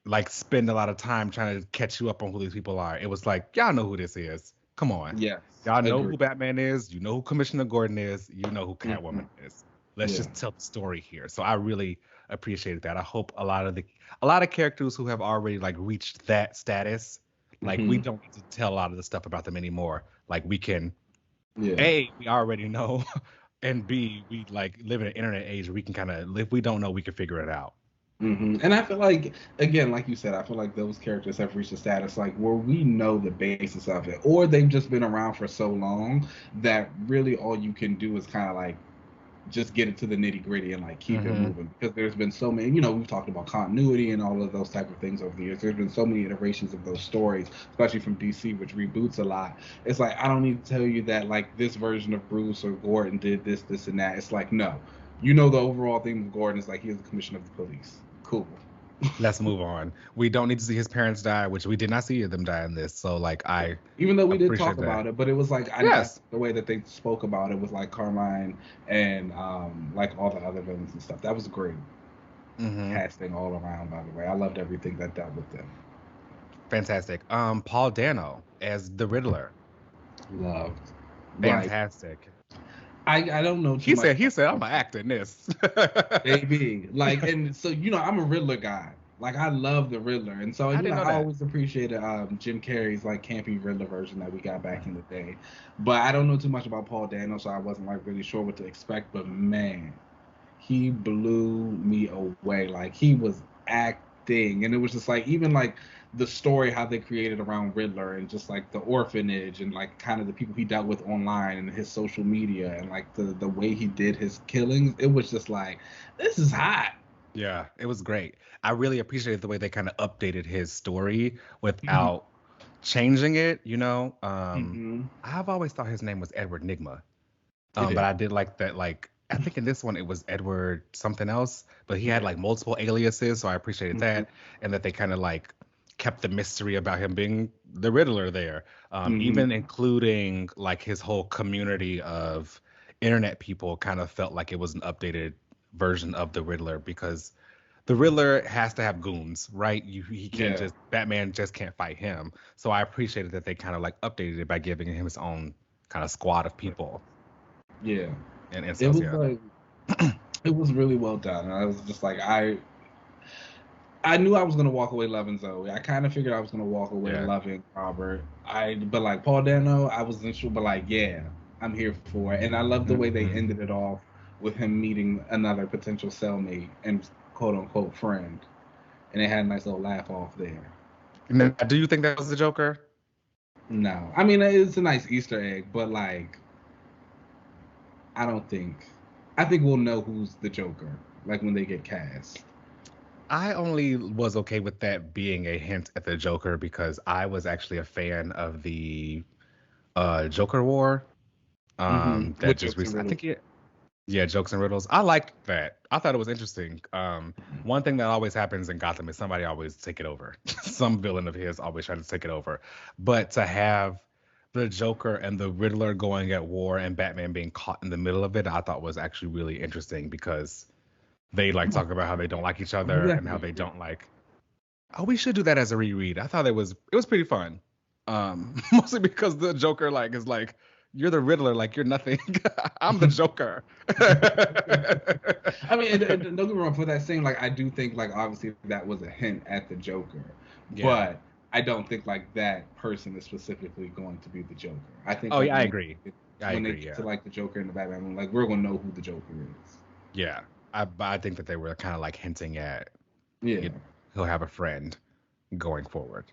like spend a lot of time trying to catch you up on who these people are. It was like, y'all know who this is. Come on. Yes. Y'all know who Batman is. You know who Commissioner Gordon is. You know who Catwoman is. Let's just tell the story here. So I really appreciated that. I hope a lot of characters who have already like reached that status, like we don't need to tell a lot of the stuff about them anymore. Like we can, A, we already know, and B, we like live in an internet age where we can kind of, if we don't know, we can figure it out. And I feel like, again, like you said, I feel like those characters have reached a status like where we know the basis of it, or they've just been around for so long that really all you can do is kind of like just get it to the nitty gritty and like keep it moving, because there's been so many, we've talked about continuity and all of those type of things over the years. There's been so many iterations of those stories, especially from DC, which reboots a lot. It's like, I don't need to tell you that like this version of Bruce or Gordon did this, this, and that. It's like, no, the overall theme of Gordon is like he was the commissioner of the police. Cool. Let's move on. We don't need to see his parents die, which we did not see them die in this. So like even though we did talk about it, but it was like the way that they spoke about it with like Carmine and like all the other villains and stuff. That was great. Casting all around, by the way. I loved everything that dealt with them. Fantastic. Paul Dano as the Riddler. Loved. Fantastic. I don't know too much. He said, I'm gonna act in this. Baby. Like, and so, I'm a Riddler guy. Like, I love the Riddler. And so, I always appreciated Jim Carrey's, like, campy Riddler version that we got back in the day. But I don't know too much about Paul Dano, so I wasn't, like, really sure what to expect. But, man, he blew me away. Like, he was acting. And it was just, like, even, like, the story how they created around Riddler and just like the orphanage and like kind of the people he dealt with online and his social media and like the way he did his killings, it was just like, this is hot. Yeah, it was great. I really appreciated the way they kind of updated his story Mm-hmm. without changing it, Mm-hmm. I've always thought his name was Edward Nigma. It But is. I did like that, like, I think in this one it was Edward something else, but he had Yeah. like multiple aliases, so I appreciated Mm-hmm. that. And that they kind of like kept the mystery about him being the Riddler there. Mm-hmm. Even including like his whole community of internet people kind of felt like it was an updated version of the Riddler because the Riddler has to have goons, right? He can't Yeah. just Batman just can't fight him. So I appreciated that they kind of like updated it by giving him his own kind of squad of people Yeah. and It incels. was Yeah. like it was really well done. And I was just like I knew I was gonna walk away loving Zoe. I kind of figured I was gonna walk away Yeah. loving Robert. But like Paul Dano, I wasn't sure. But like, yeah, I'm here for it. And I love the way they Mhm. ended it off with him meeting another potential cellmate and quote unquote friend, and they had a nice little laugh off there. Now, do you think that was the Joker? No, I mean it's a nice Easter egg, but like I don't think. I think we'll know who's the Joker like when they get cast. I only was okay with that being a hint at the Joker because I was actually a fan of the Joker War. That With just jokes and recently, I riddles. think it, yeah, jokes and riddles. I liked that. I thought it was interesting. One thing that always happens in Gotham is somebody always take it over. Some villain of his always try to take it over. But to have the Joker and the Riddler going at war and Batman being caught in the middle of it, I thought was actually really interesting because they like talk about how they don't like each Oh, other yeah. and how they don't like. Oh, we should do that as a reread. I thought it was pretty fun. Mostly because the Joker like is like, you're the Riddler, like you're nothing. I'm the Joker. I mean, and don't get me wrong, for that scene, like I do think like obviously that was a hint at the Joker, Yeah. but I don't think like that person is specifically going to be the Joker. I think Oh like yeah, I agree. I when they agree. get to Yeah. like the Joker and the Batman, like we're gonna know who the Joker is. Yeah. I think that they were kind of like hinting at, Yeah, you know, he'll have a friend going forward.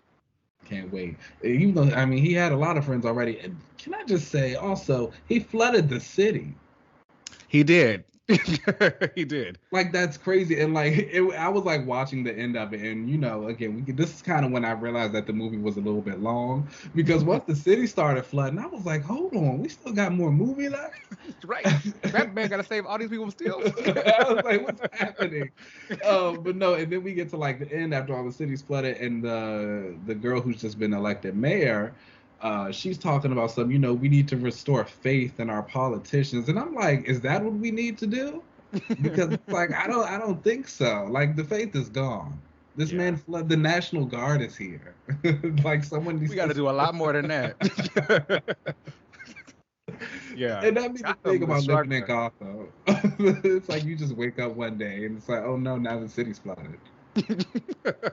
can't wait. Even though I mean he had a lot of friends already. And can I just say also he flooded the city. He did. He did. Like that's crazy, and like I was like watching the end of it, and again, this is kind of when I realized that the movie was a little bit long because once the city started flooding, I was like, hold on, we still got more movie left. Right. Batman got to save all these people still. I was like, what's happening? But no, and then we get to like the end after all the city's flooded, and the girl who's just been elected mayor. She's talking about some, we need to restore faith in our politicians, and I'm like, is that what we need to do? Because it's like I don't think so. Like the faith is gone. This Yeah. man flood. The National Guard is here. Like someone needs We got to do a lot more than that. Yeah. And that be the thing Gotham is about living in struggling. Gotham. It's like you just wake up one day and it's like, oh no, now the city's flooded.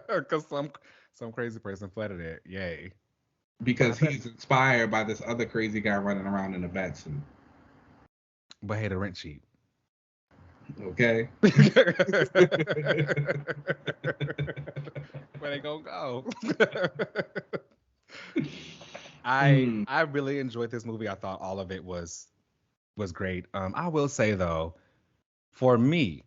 Because some crazy person flooded it. Yay. But I Because bet. he's inspired by this other crazy guy running around in a bat suit. But hey, the rent cheap. Okay. Where they gonna go? Hmm. I really enjoyed this movie. I thought all of it was great. I will say though, for me,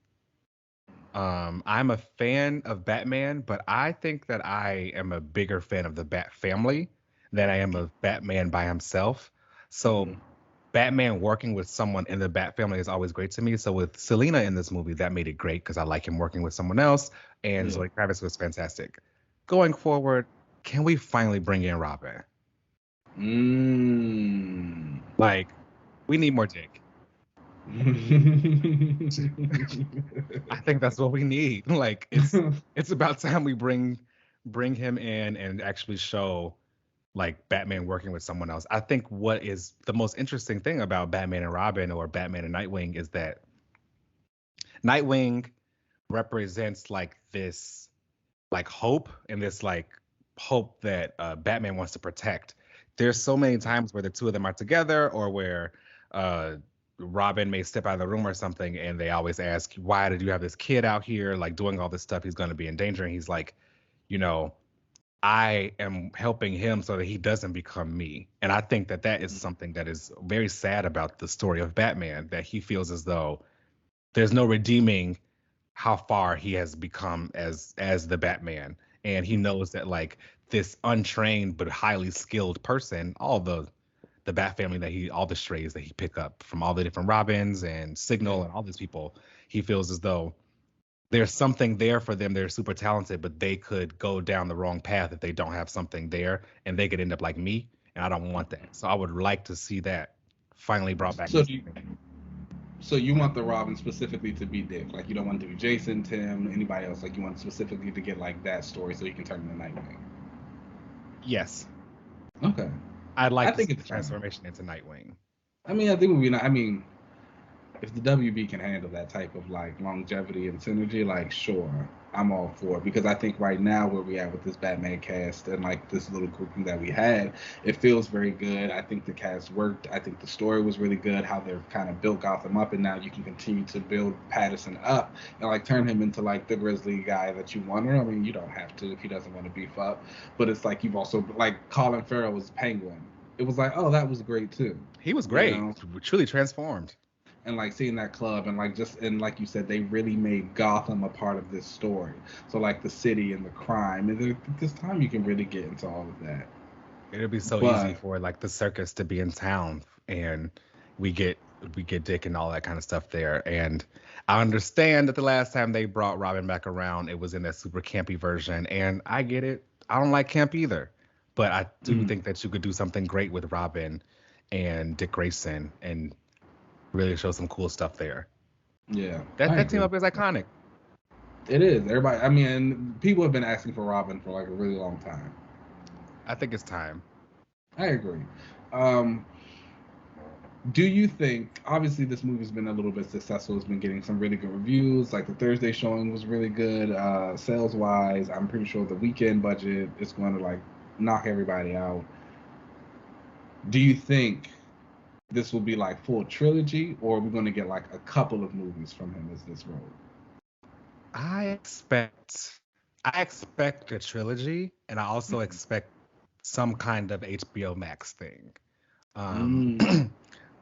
I'm a fan of Batman, but I think that I am a bigger fan of the Bat family than I am of Batman by himself. So Hmm. Batman working with someone in the Bat family is always great to me. So with Selina in this movie, that made it great because I like him working with someone else, and Yeah. Zoe Kravitz was fantastic. Going forward, can we finally bring in Robin? Mm. Like, we need more Jake. I think that's what we need. Like, it's about time we bring him in and actually show like Batman working with someone else. I think what is the most interesting thing about Batman and Robin or Batman and Nightwing is that Nightwing represents like this like hope and this like hope that Batman wants to protect. There's so many times where the two of them are together or where uh, Robin may step out of the room or something and they always ask, why did you have this kid out here like doing all this stuff? He's going to be in danger. And he's like, you know, I am helping him so that he doesn't become me. And I think that that is something that is very sad about the story of Batman, that he feels as though there's no redeeming how far he has become as the Batman. And he knows that like this untrained but highly skilled person, all the Bat family that all the strays that he pick up from all the different Robins and Signal and all these people, he feels as though there's something there for them. They're super talented, but they could go down the wrong path if they don't have something there, and they could end up like me. And I don't want that. So I would like to see that finally brought back. So you want the Robin specifically to be Dick? Like you don't want to do Jason, Tim, anybody else? Like you want specifically to get like that story so you can turn into Nightwing? Yes. Okay. I'd like to see the transformation into Nightwing. I mean, I think we'd be not. I mean, if the WB can handle that type of like longevity and synergy, like sure, I'm all for it. Because I think right now where we at with this Batman cast and like this little grouping that we had, it feels very good. I think the cast worked. I think the story was really good. How they've kind of built Gotham up, and now you can continue to build Pattison up and like turn him into like the Grizzly guy that you want. I mean, you don't have to if he doesn't want to beef up, but it's like you've also like Colin Farrell was Penguin. It was like, oh, that was great too. He was great. You know? Truly transformed. And like seeing that club and like just and like you said, they really made Gotham a part of this story. So like the city and the crime, and this time you can really get into all of that. It'll be so easy for like the circus to be in town, and we get Dick and all that kind of stuff there. And I understand that the last time they brought Robin back around, it was in that super campy version, and I get it. I don't like camp either, but I do think that you could do something great with Robin and Dick Grayson and really show some cool stuff there. Yeah. That team up is iconic. It is. Everybody, I mean, people have been asking for Robin for like a really long time. I think it's time. I agree. Do you think, obviously this movie's been a little bit successful, it's been getting some really good reviews, like the Thursday showing was really good, sales-wise, I'm pretty sure the weekend budget is going to like knock everybody out. Do you think this will be like full trilogy, or are we going to get like a couple of movies from him as this role? I expect a trilogy, and I also expect some kind of HBO Max thing.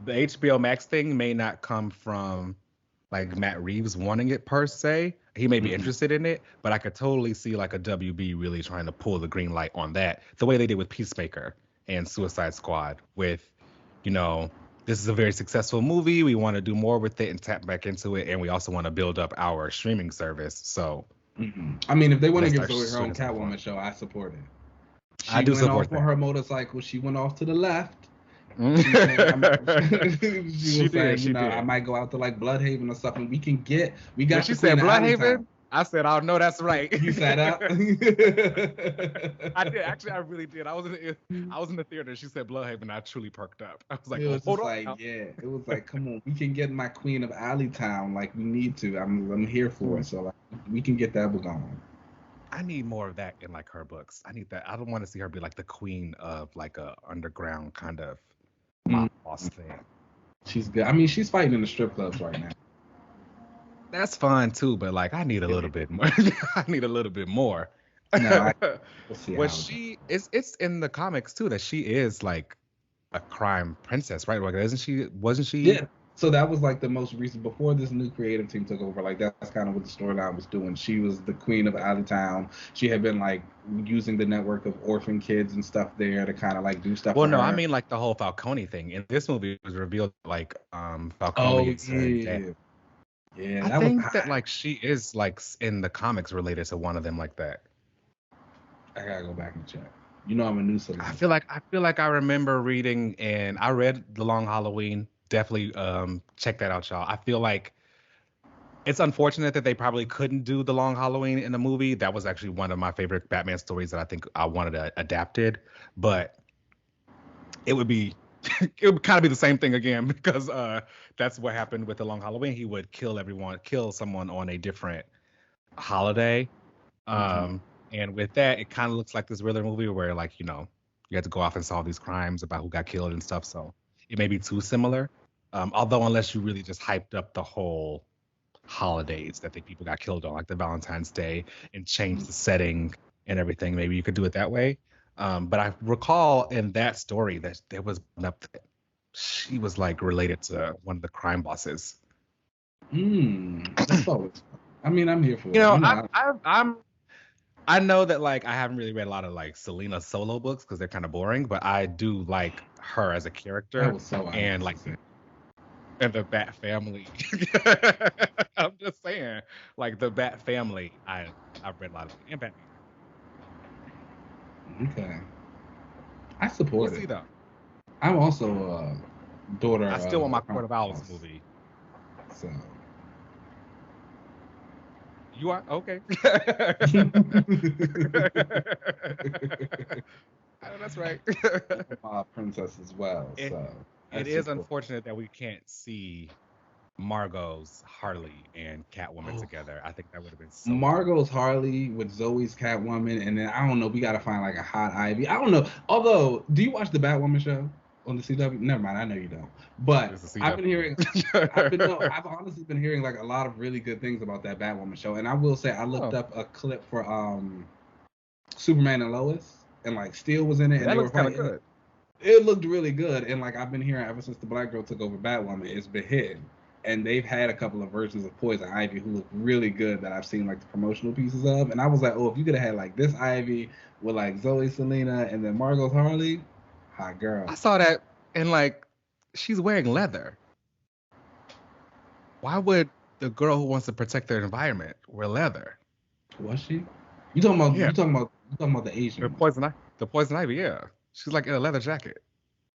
The HBO Max thing may not come from like Matt Reeves wanting it per se. He may be interested in it, but I could totally see like a WB really trying to pull the green light on that, the way they did with Peacemaker and Suicide Squad with, you know, this is a very successful movie. We want to do more with it and tap back into it. And we also want to build up our streaming service. So, I mean, if they want to give Zoe her own Catwoman show, I support it. I do support that. On her motorcycle, she went off to the left. She was saying, I might go out to like Bloodhaven or something. We got. She said Bloodhaven. I said, "Oh no, that's right." You sat up. I did actually. I really did. I was in the theater. She said Bloodhaven. I truly perked up. I was like, it was just like, yeah. It was like, come on, we can get my Queen of Alleytown. Like we need to. I'm here for it. So like, we can get that book on. I need more of that in like her books. I need that. I don't want to see her be like the queen of like a underground kind of mob boss thing. She's good. I mean, she's fighting in the strip clubs right now. That's fun too, but like I need a little bit more. I need a little bit more. No, it's in the comics too that she is like a crime princess, right? Like wasn't she? Yeah. So that was like the most recent before this new creative team took over. Like that's kind of what the storyline was doing. She was the queen of Alleytown. She had been like using the network of orphan kids and stuff there to kind of like do stuff. Well, no, I mean like the whole Falcone thing. In this movie, it was revealed like Falcone. Yeah, I think that like she is like in the comics related to one of them like that. I gotta go back and check. You know, I'm a new Selina. I feel like I remember reading, and I read The Long Halloween. Definitely check that out, y'all. I feel like it's unfortunate that they probably couldn't do The Long Halloween in the movie. That was actually one of my favorite Batman stories that I think I wanted adapted, but it would kind of be the same thing again because that's what happened with The Long Halloween. He would kill someone on a different holiday. And with that, it kind of looks like this Riddler movie where like, you know, you have to go off and solve these crimes about who got killed and stuff. So it may be too similar. Although unless you really just hyped up the whole holidays that people got killed on, like the Valentine's Day, and changed the setting and everything. Maybe you could do it that way. But I recall in that story that there was enough that she was like related to one of the crime bosses. That's always. I mean, I'm here for You it. know, You know, I know that like I haven't really read a lot of like Selena solo books because they're kind of boring, but I do like her as a that character was so and like unnecessary. and the Bat family. I'm just saying, like the Bat family. I've read a lot of and Batman. Okay, I We'll support see it. though. I'm also daughter I still of want a my crime Court of Owls boss, movie. so. You are okay. I know that's right. My princess as well, it so I it is support. unfortunate that we can't see Margot's Harley and Catwoman Oh, together. I think that would have been so dope. Margot's Harley with Zoe's Catwoman, and then I don't know. We gotta find like a hot Ivy. I don't know. Although, do you watch the Batwoman show on the CW? Never mind. I know you don't. But This is I've been hearing. CW. I've honestly been hearing like a lot of really good things about that Batwoman show, and I will say I looked Oh, up a clip for Superman and Lois, and like Steel was in it, and that they were looks kind of fighting. good. It looked really good, and like I've been hearing ever since the black girl took over Batwoman, it's been hitting. And they've had a couple of versions of Poison Ivy who look really good that I've seen like the promotional pieces of, and I was like, oh, if you could have had like this Ivy with like Zoe Selena and then Margot's Harley, hot girl. I saw that and like she's wearing leather. Why would the girl who wants to protect their environment wear leather? Was she? You talking about Yeah, the the Asian one? poison ivy. Yeah, she's like in a leather jacket.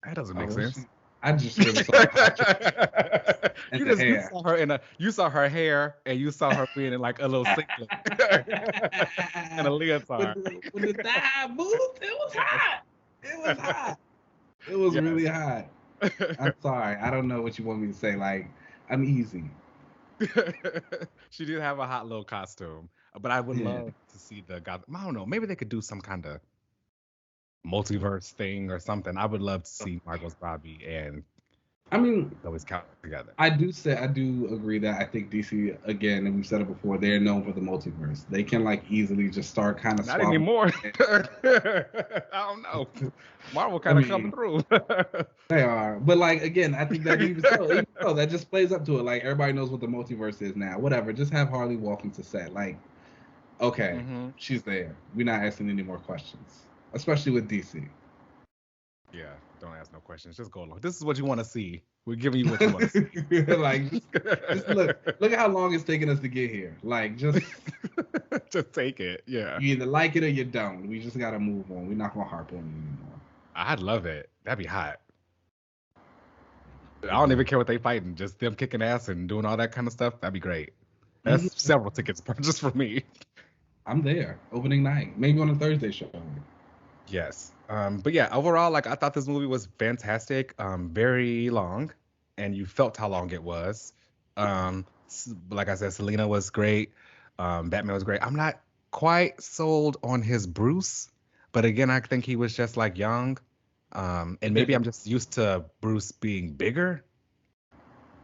That doesn't Oh, make was she? sense. I just really saw the hot chick and the You hair. saw her you saw her hair and you saw her being in like a little singlet and a leotard. When the thigh moved, it was hot. It was hot. It was Yes. really hot. I'm sorry. I don't know what you want me to say. Like, I'm easy. She did have a hot little costume, but I would Yeah. love to see the god. I don't know. Maybe they could do some kind of multiverse thing or something. I would love to see Margot Robbie and I mean, Lois count together. I do agree that I think DC again, and we've said it before, they're known for the multiverse. They can like easily just start kind of Not swapping. anymore. I don't know. Marvel kind of coming through. They are, but like again, I think that even so, that just plays up to it. Like everybody knows what the multiverse is now. Whatever, just have Harley walking to set. Like, okay, she's there. We're not asking any more questions, especially with DC. Yeah, don't ask no questions. Just go along. This is what you want to see. We're giving you what you want to see. Like, just look at how long it's taking us to get here. Like, just take it. Yeah, you either like it or you don't. We just gotta move on. We're not gonna harp on it anymore. I'd love it. That'd be hot. I don't even care what they fighting. Just them kicking ass and doing all that kind of stuff. That'd be great. That's several tickets purchased for me. I'm there. Opening night. Maybe on a Thursday show. Yes. But yeah, overall, like I thought this movie was fantastic. Very long, and you felt how long it was. Like I said, Selena was great. Batman was great. I'm not quite sold on his Bruce, but again, I think he was just like young. And maybe I'm just used to Bruce being bigger.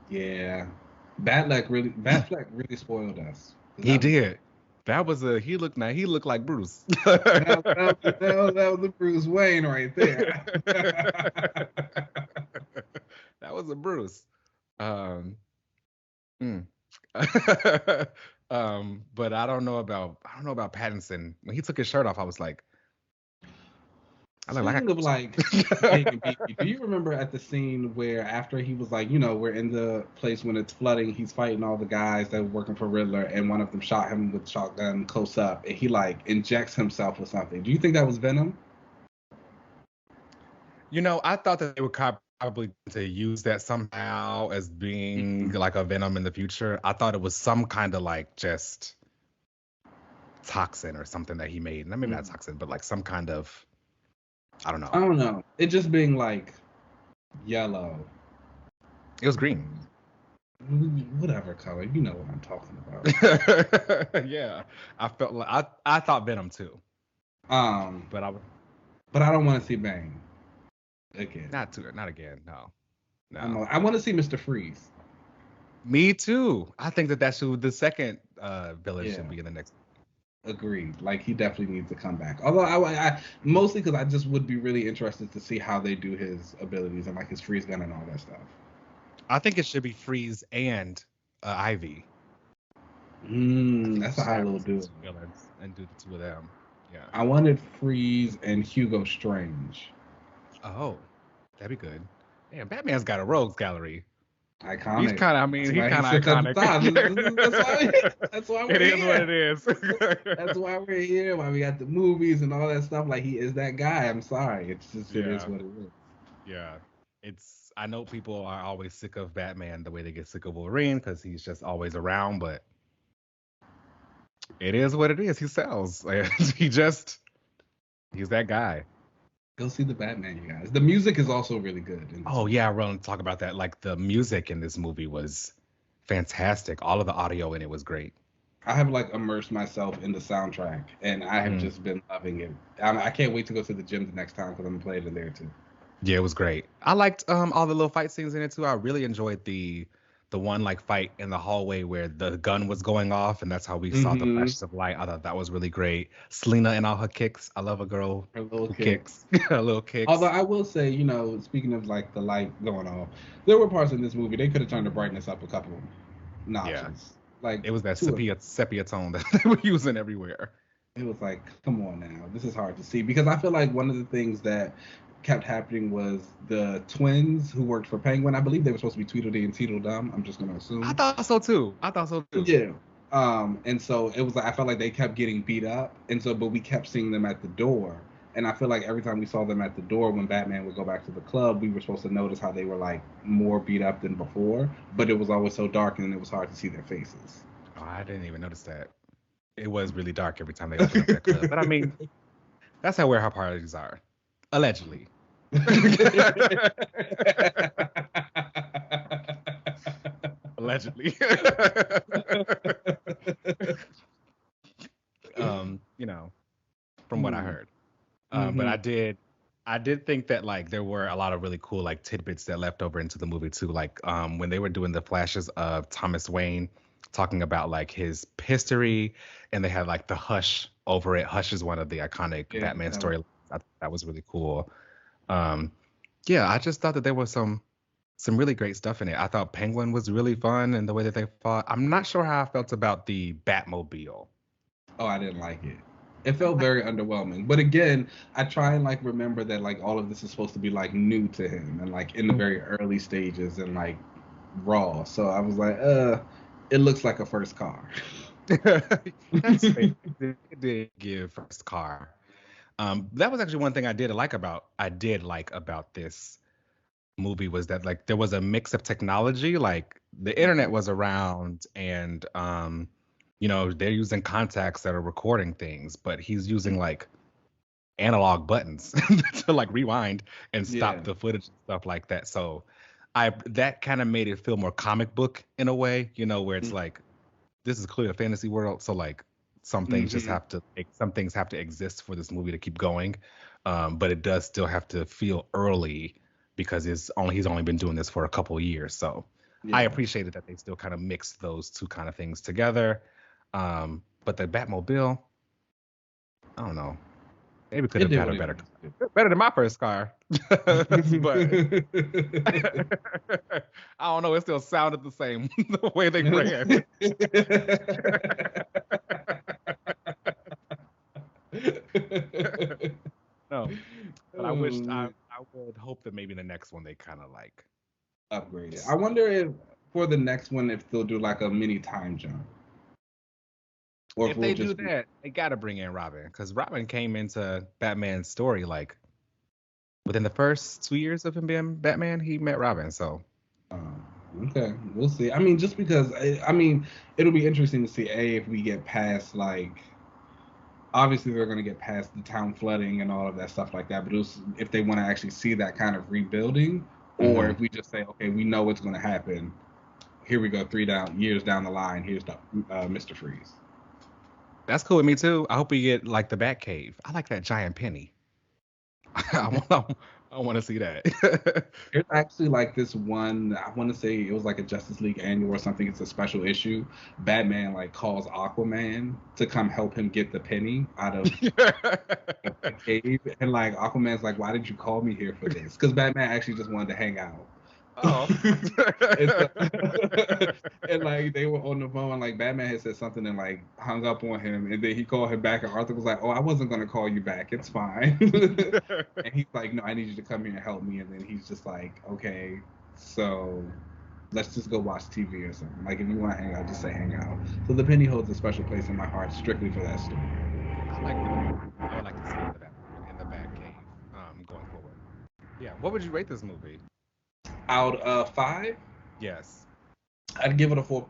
Yeah. Batfleck really spoiled us. He did. He looked like Bruce. that was a Bruce Wayne right there. That was a Bruce. But I don't know about Pattison. When he took his shirt off, I was like, Speaking of like big and beefy, do you remember at the scene where after he was like, we're in the place when it's flooding, he's fighting all the guys that were working for Riddler, and one of them shot him with shotgun close up, and he like injects himself with something. Do you think that was Venom? I thought that they would probably to use that somehow as being like a Venom in the future. I thought it was some kind of like just toxin or something that he made. Maybe not toxin, but like some kind of, I don't know. It just being like yellow. It was green. Whatever color, you know what I'm talking about. Yeah, I felt like I thought Venom too. But I don't want to see Bane again. Not again. No. I want to see Mr. Freeze. Me too. I think that should the second villain should be in the next. Agreed. Like he definitely needs to come back. Although I mostly because I just would be really interested to see how they do his abilities and like his freeze gun and all that stuff. I think it should be Freeze and Ivy. That's how they'll do it. Villains and do the two of them. Yeah. I wanted Freeze and Hugo Strange. Oh, that'd be good. Damn, Batman's got a rogues gallery. Iconic. He's kind of, I mean, he's kind of iconic. That's why we're it here. Is what it is. That's why we're here. Why we got the movies and all that stuff. Like he is that guy. I'm sorry. It's just it is what it is. Yeah. I know people are always sick of Batman the way they get sick of Wolverine because he's just always around, but it is what it is. He sells. He's that guy. Go see the Batman, you guys. The music is also really good. Oh yeah, I want to talk about that. Like the music in this movie was fantastic. All of the audio in it was great. I have like immersed myself in the soundtrack, and I have just been loving it. I can't wait to go to the gym the next time because I'm gonna play it in there too. Yeah, it was great. I liked all the little fight scenes in it too. I really enjoyed the one like fight in the hallway where the gun was going off, and that's how we saw the flashes of light. I thought that was really great. Selina and all her kicks. I love a girl her little who kicks. Her little kicks. Although I will say, you know, speaking of like the light going off, there were parts in this movie they could have turned the brightness up a couple notches. Yeah. Like it was that sepia tone that they were using everywhere. It was like, come on now, this is hard to see because I feel like one of the things that kept happening was the twins who worked for Penguin. I believe they were supposed to be Tweedledee and Tweedledum. I'm just gonna assume. I thought so too. Yeah. And so it was like I felt like they kept getting beat up, and so but we kept seeing them at the door. And I feel like every time we saw them at the door when Batman would go back to the club, we were supposed to notice how they were like more beat up than before, but it was always so dark and it was hard to see their faces. Oh, I didn't even notice that. It was really dark every time they opened up that club. But I mean, that's how warehouse parties are. Allegedly. Allegedly. You know, from what I heard. But I did think that like there were a lot of really cool like tidbits that left over into the movie too. Like when they were doing the flashes of Thomas Wayne talking about like his history, and they had like the Hush over it. Hush is one of the iconic Batman storylines. That was really cool. Yeah, I just thought that there was some really great stuff in it. I thought Penguin was really fun and the way that they fought. I'm not sure how I felt about the Batmobile. Oh, I didn't like it. It felt very underwhelming. But again, I try and like remember that like all of this is supposed to be like new to him and like in the very early stages and like raw. So I was like, it looks like a first car. That's fake. It did give first car. That was actually one thing I did like about this movie was that like there was a mix of technology. Like the internet was around, and you know, they're using contacts that are recording things, but he's using like analog buttons to like rewind and stop the footage and stuff like that. So that kind of made it feel more comic book in a way, you know, where it's like this is clearly a fantasy world, so like some things have to exist for this movie to keep going, but it does still have to feel early because he's only been doing this for a couple of years. So I appreciated that they still kind of mixed those two kind of things together. But the Batmobile, I don't know. Maybe could have had a better than my first car. But I don't know. It still sounded the same the way they ran. No, but I would hope that maybe the next one they kind of like upgrade it. I wonder if for the next one if they'll do like a mini time jump. Or if they do that, they gotta bring in Robin, because Robin came into Batman's story like within the first 2 years of him being Batman, he met Robin. So okay, we'll see. I mean, just because it'll be interesting to see if we get past like obviously they're gonna get past the town flooding and all of that stuff like that. But if they want to actually see that kind of rebuilding, or if we just say, okay, we know what's gonna happen. Here we go, 3 years down the line. Here's the Mr. Freeze. That's cool with me too. I hope we get like the Batcave. I like that giant penny. I I want to see that. There's actually like this one, I want to say it was like a Justice League annual or something. It's a special issue. Batman like calls Aquaman to come help him get the penny out of the cave. And like Aquaman's like, why did you call me here for this? Because Batman actually just wanted to hang out. Oh. and, so- and like they were on the phone, like Batman had said something and like hung up on him, and then he called him back, and Arthur was like, "Oh, I wasn't gonna call you back. It's fine." And he's like, "No, I need you to come here and help me." And then he's just like, "Okay, so let's just go watch TV or something. Like if you want to hang out, just say hang out." So the penny holds a special place in my heart strictly for that story. I would like to see in the Batcave going forward. Yeah. What would you rate this movie? Out of 5, Yes. I'd give it a 4.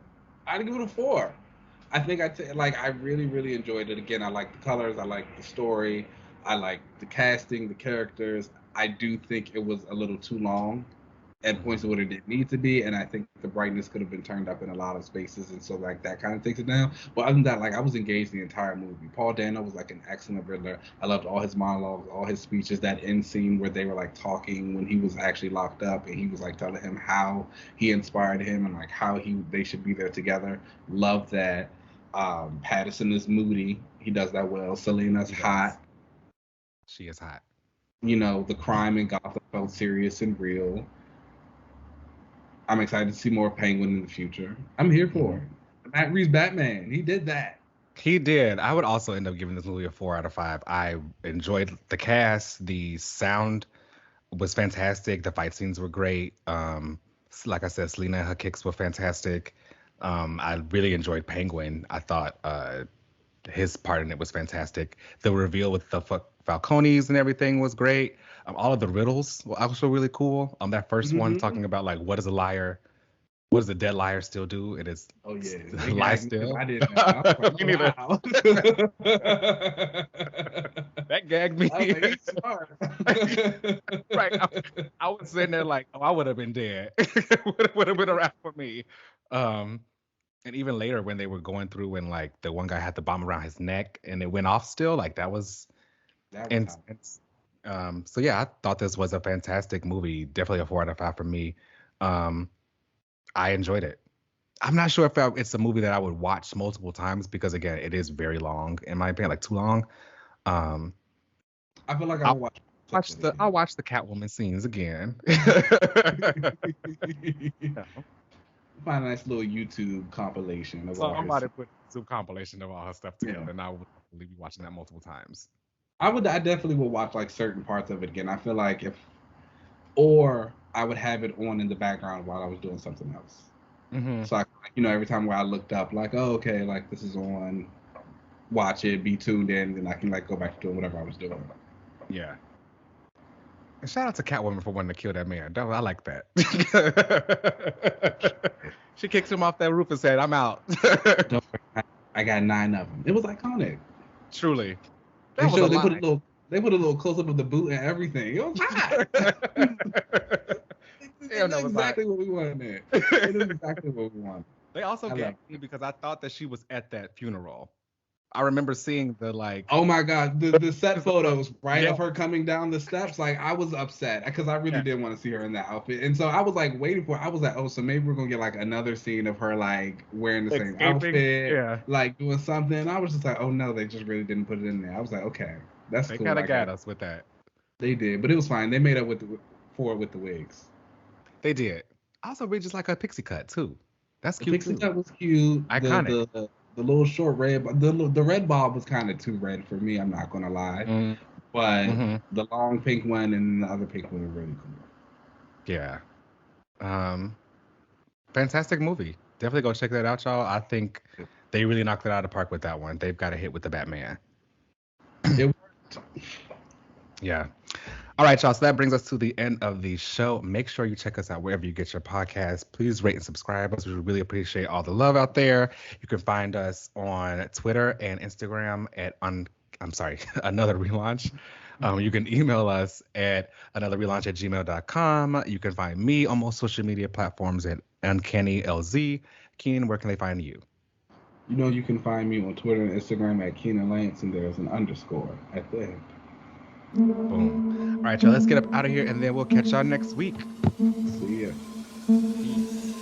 I'd give it a 4. I think I really really enjoyed it. Again, I like the colors, I like the story, I like the casting, the characters. I do think it was a little too long at points of what it didn't need to be, and I think the brightness could have been turned up in a lot of spaces, and so like that kind of takes it down. But other than that, like I was engaged the entire movie. Paul Dano was like an excellent Riddler. I loved all his monologues, all his speeches. That end scene where they were like talking when he was actually locked up, and he was like telling him how he inspired him and like how they should be there together. Love that. Pattison is moody. He does that well. Selina's hot. She is hot. You know, the crime in Gotham felt serious and real. I'm excited to see more Penguin in the future. I'm here for it. Matt Reeves Batman. He did that. He did. I would also end up giving this movie a 4 out of 5. I enjoyed the cast. The sound was fantastic. The fight scenes were great. Like I said, Selina and her kicks were fantastic. I really enjoyed Penguin. I thought his part in it was fantastic. The reveal with the Falcones and everything was great. All of the riddles were also really cool. That first one talking about like what is a liar, what does a dead liar still do? It is lie still. I didn't know. Me neither. Wow. That gagged me. I was like, he's smart. Right. I was sitting there like, oh, I would have been dead. would have been around for me. And even later when they were going through and like the one guy had the bomb around his neck and it went off still, like that was intense. So yeah, I thought this was a fantastic movie. Definitely a 4 out of 5 for me. I enjoyed it. I'm not sure if it's a movie that I would watch multiple times because again, it is very long in my opinion, like too long. I feel like I'll watch the Catwoman scenes again. Find a nice little YouTube compilation of all I'm about to put some compilation of all her stuff together, and I would be watching that multiple times. I definitely would watch like certain parts of it again. I feel like I would have it on in the background while I was doing something else. Mm-hmm. So every time where I looked up, like, oh, okay, like this is on, watch it, be tuned in, and I can like go back to doing whatever I was doing. Yeah. And shout out to Catwoman for wanting to kill that man. I like that. She kicks him off that roof and said, "I'm out." Don't worry, I got 9 of them. It was iconic. Truly. They put a little close up of the boot and everything. It was hot. That's exactly what we wanted. It is exactly what we wanted. They also gagged me because I thought that she was at that funeral. I remember seeing the like. Oh my God, the set photos, right, of her coming down the steps. Like I was upset because I really didn't want to see her in that outfit, and so I was like waiting for. I was like, oh, so maybe we're gonna get like another scene of her like wearing the same outfit, like doing something. And I was just like, oh no, they just really didn't put it in there. I was like, okay, that's cool. They kind of got us with that. They did, but it was fine. They made up with the wigs. They did. Also, we just like her pixie cut too. That's cute. The pixie cut was cute. Iconic. The little short red, the red bob was kind of too red for me. I'm not gonna lie, but the long pink one and the other pink one were really cool. Yeah, fantastic movie. Definitely go check that out, y'all. I think they really knocked it out of the park with that one. They've got a hit with the Batman. It worked. Yeah. All right, y'all. So that brings us to the end of the show. Make sure you check us out wherever you get your podcasts. Please rate and subscribe us. We really appreciate all the love out there. You can find us on Twitter and Instagram at Another Relaunch. You can email us at anotherrelaunch@gmail.com. You can find me on most social media platforms at Uncanny LZ. Keenan, where can they find you? You can find me on Twitter and Instagram at Keenan Lance, and there's an underscore at the end. Boom. All right, y'all. Let's get up out of here, and then we'll catch y'all next week. See ya. Peace.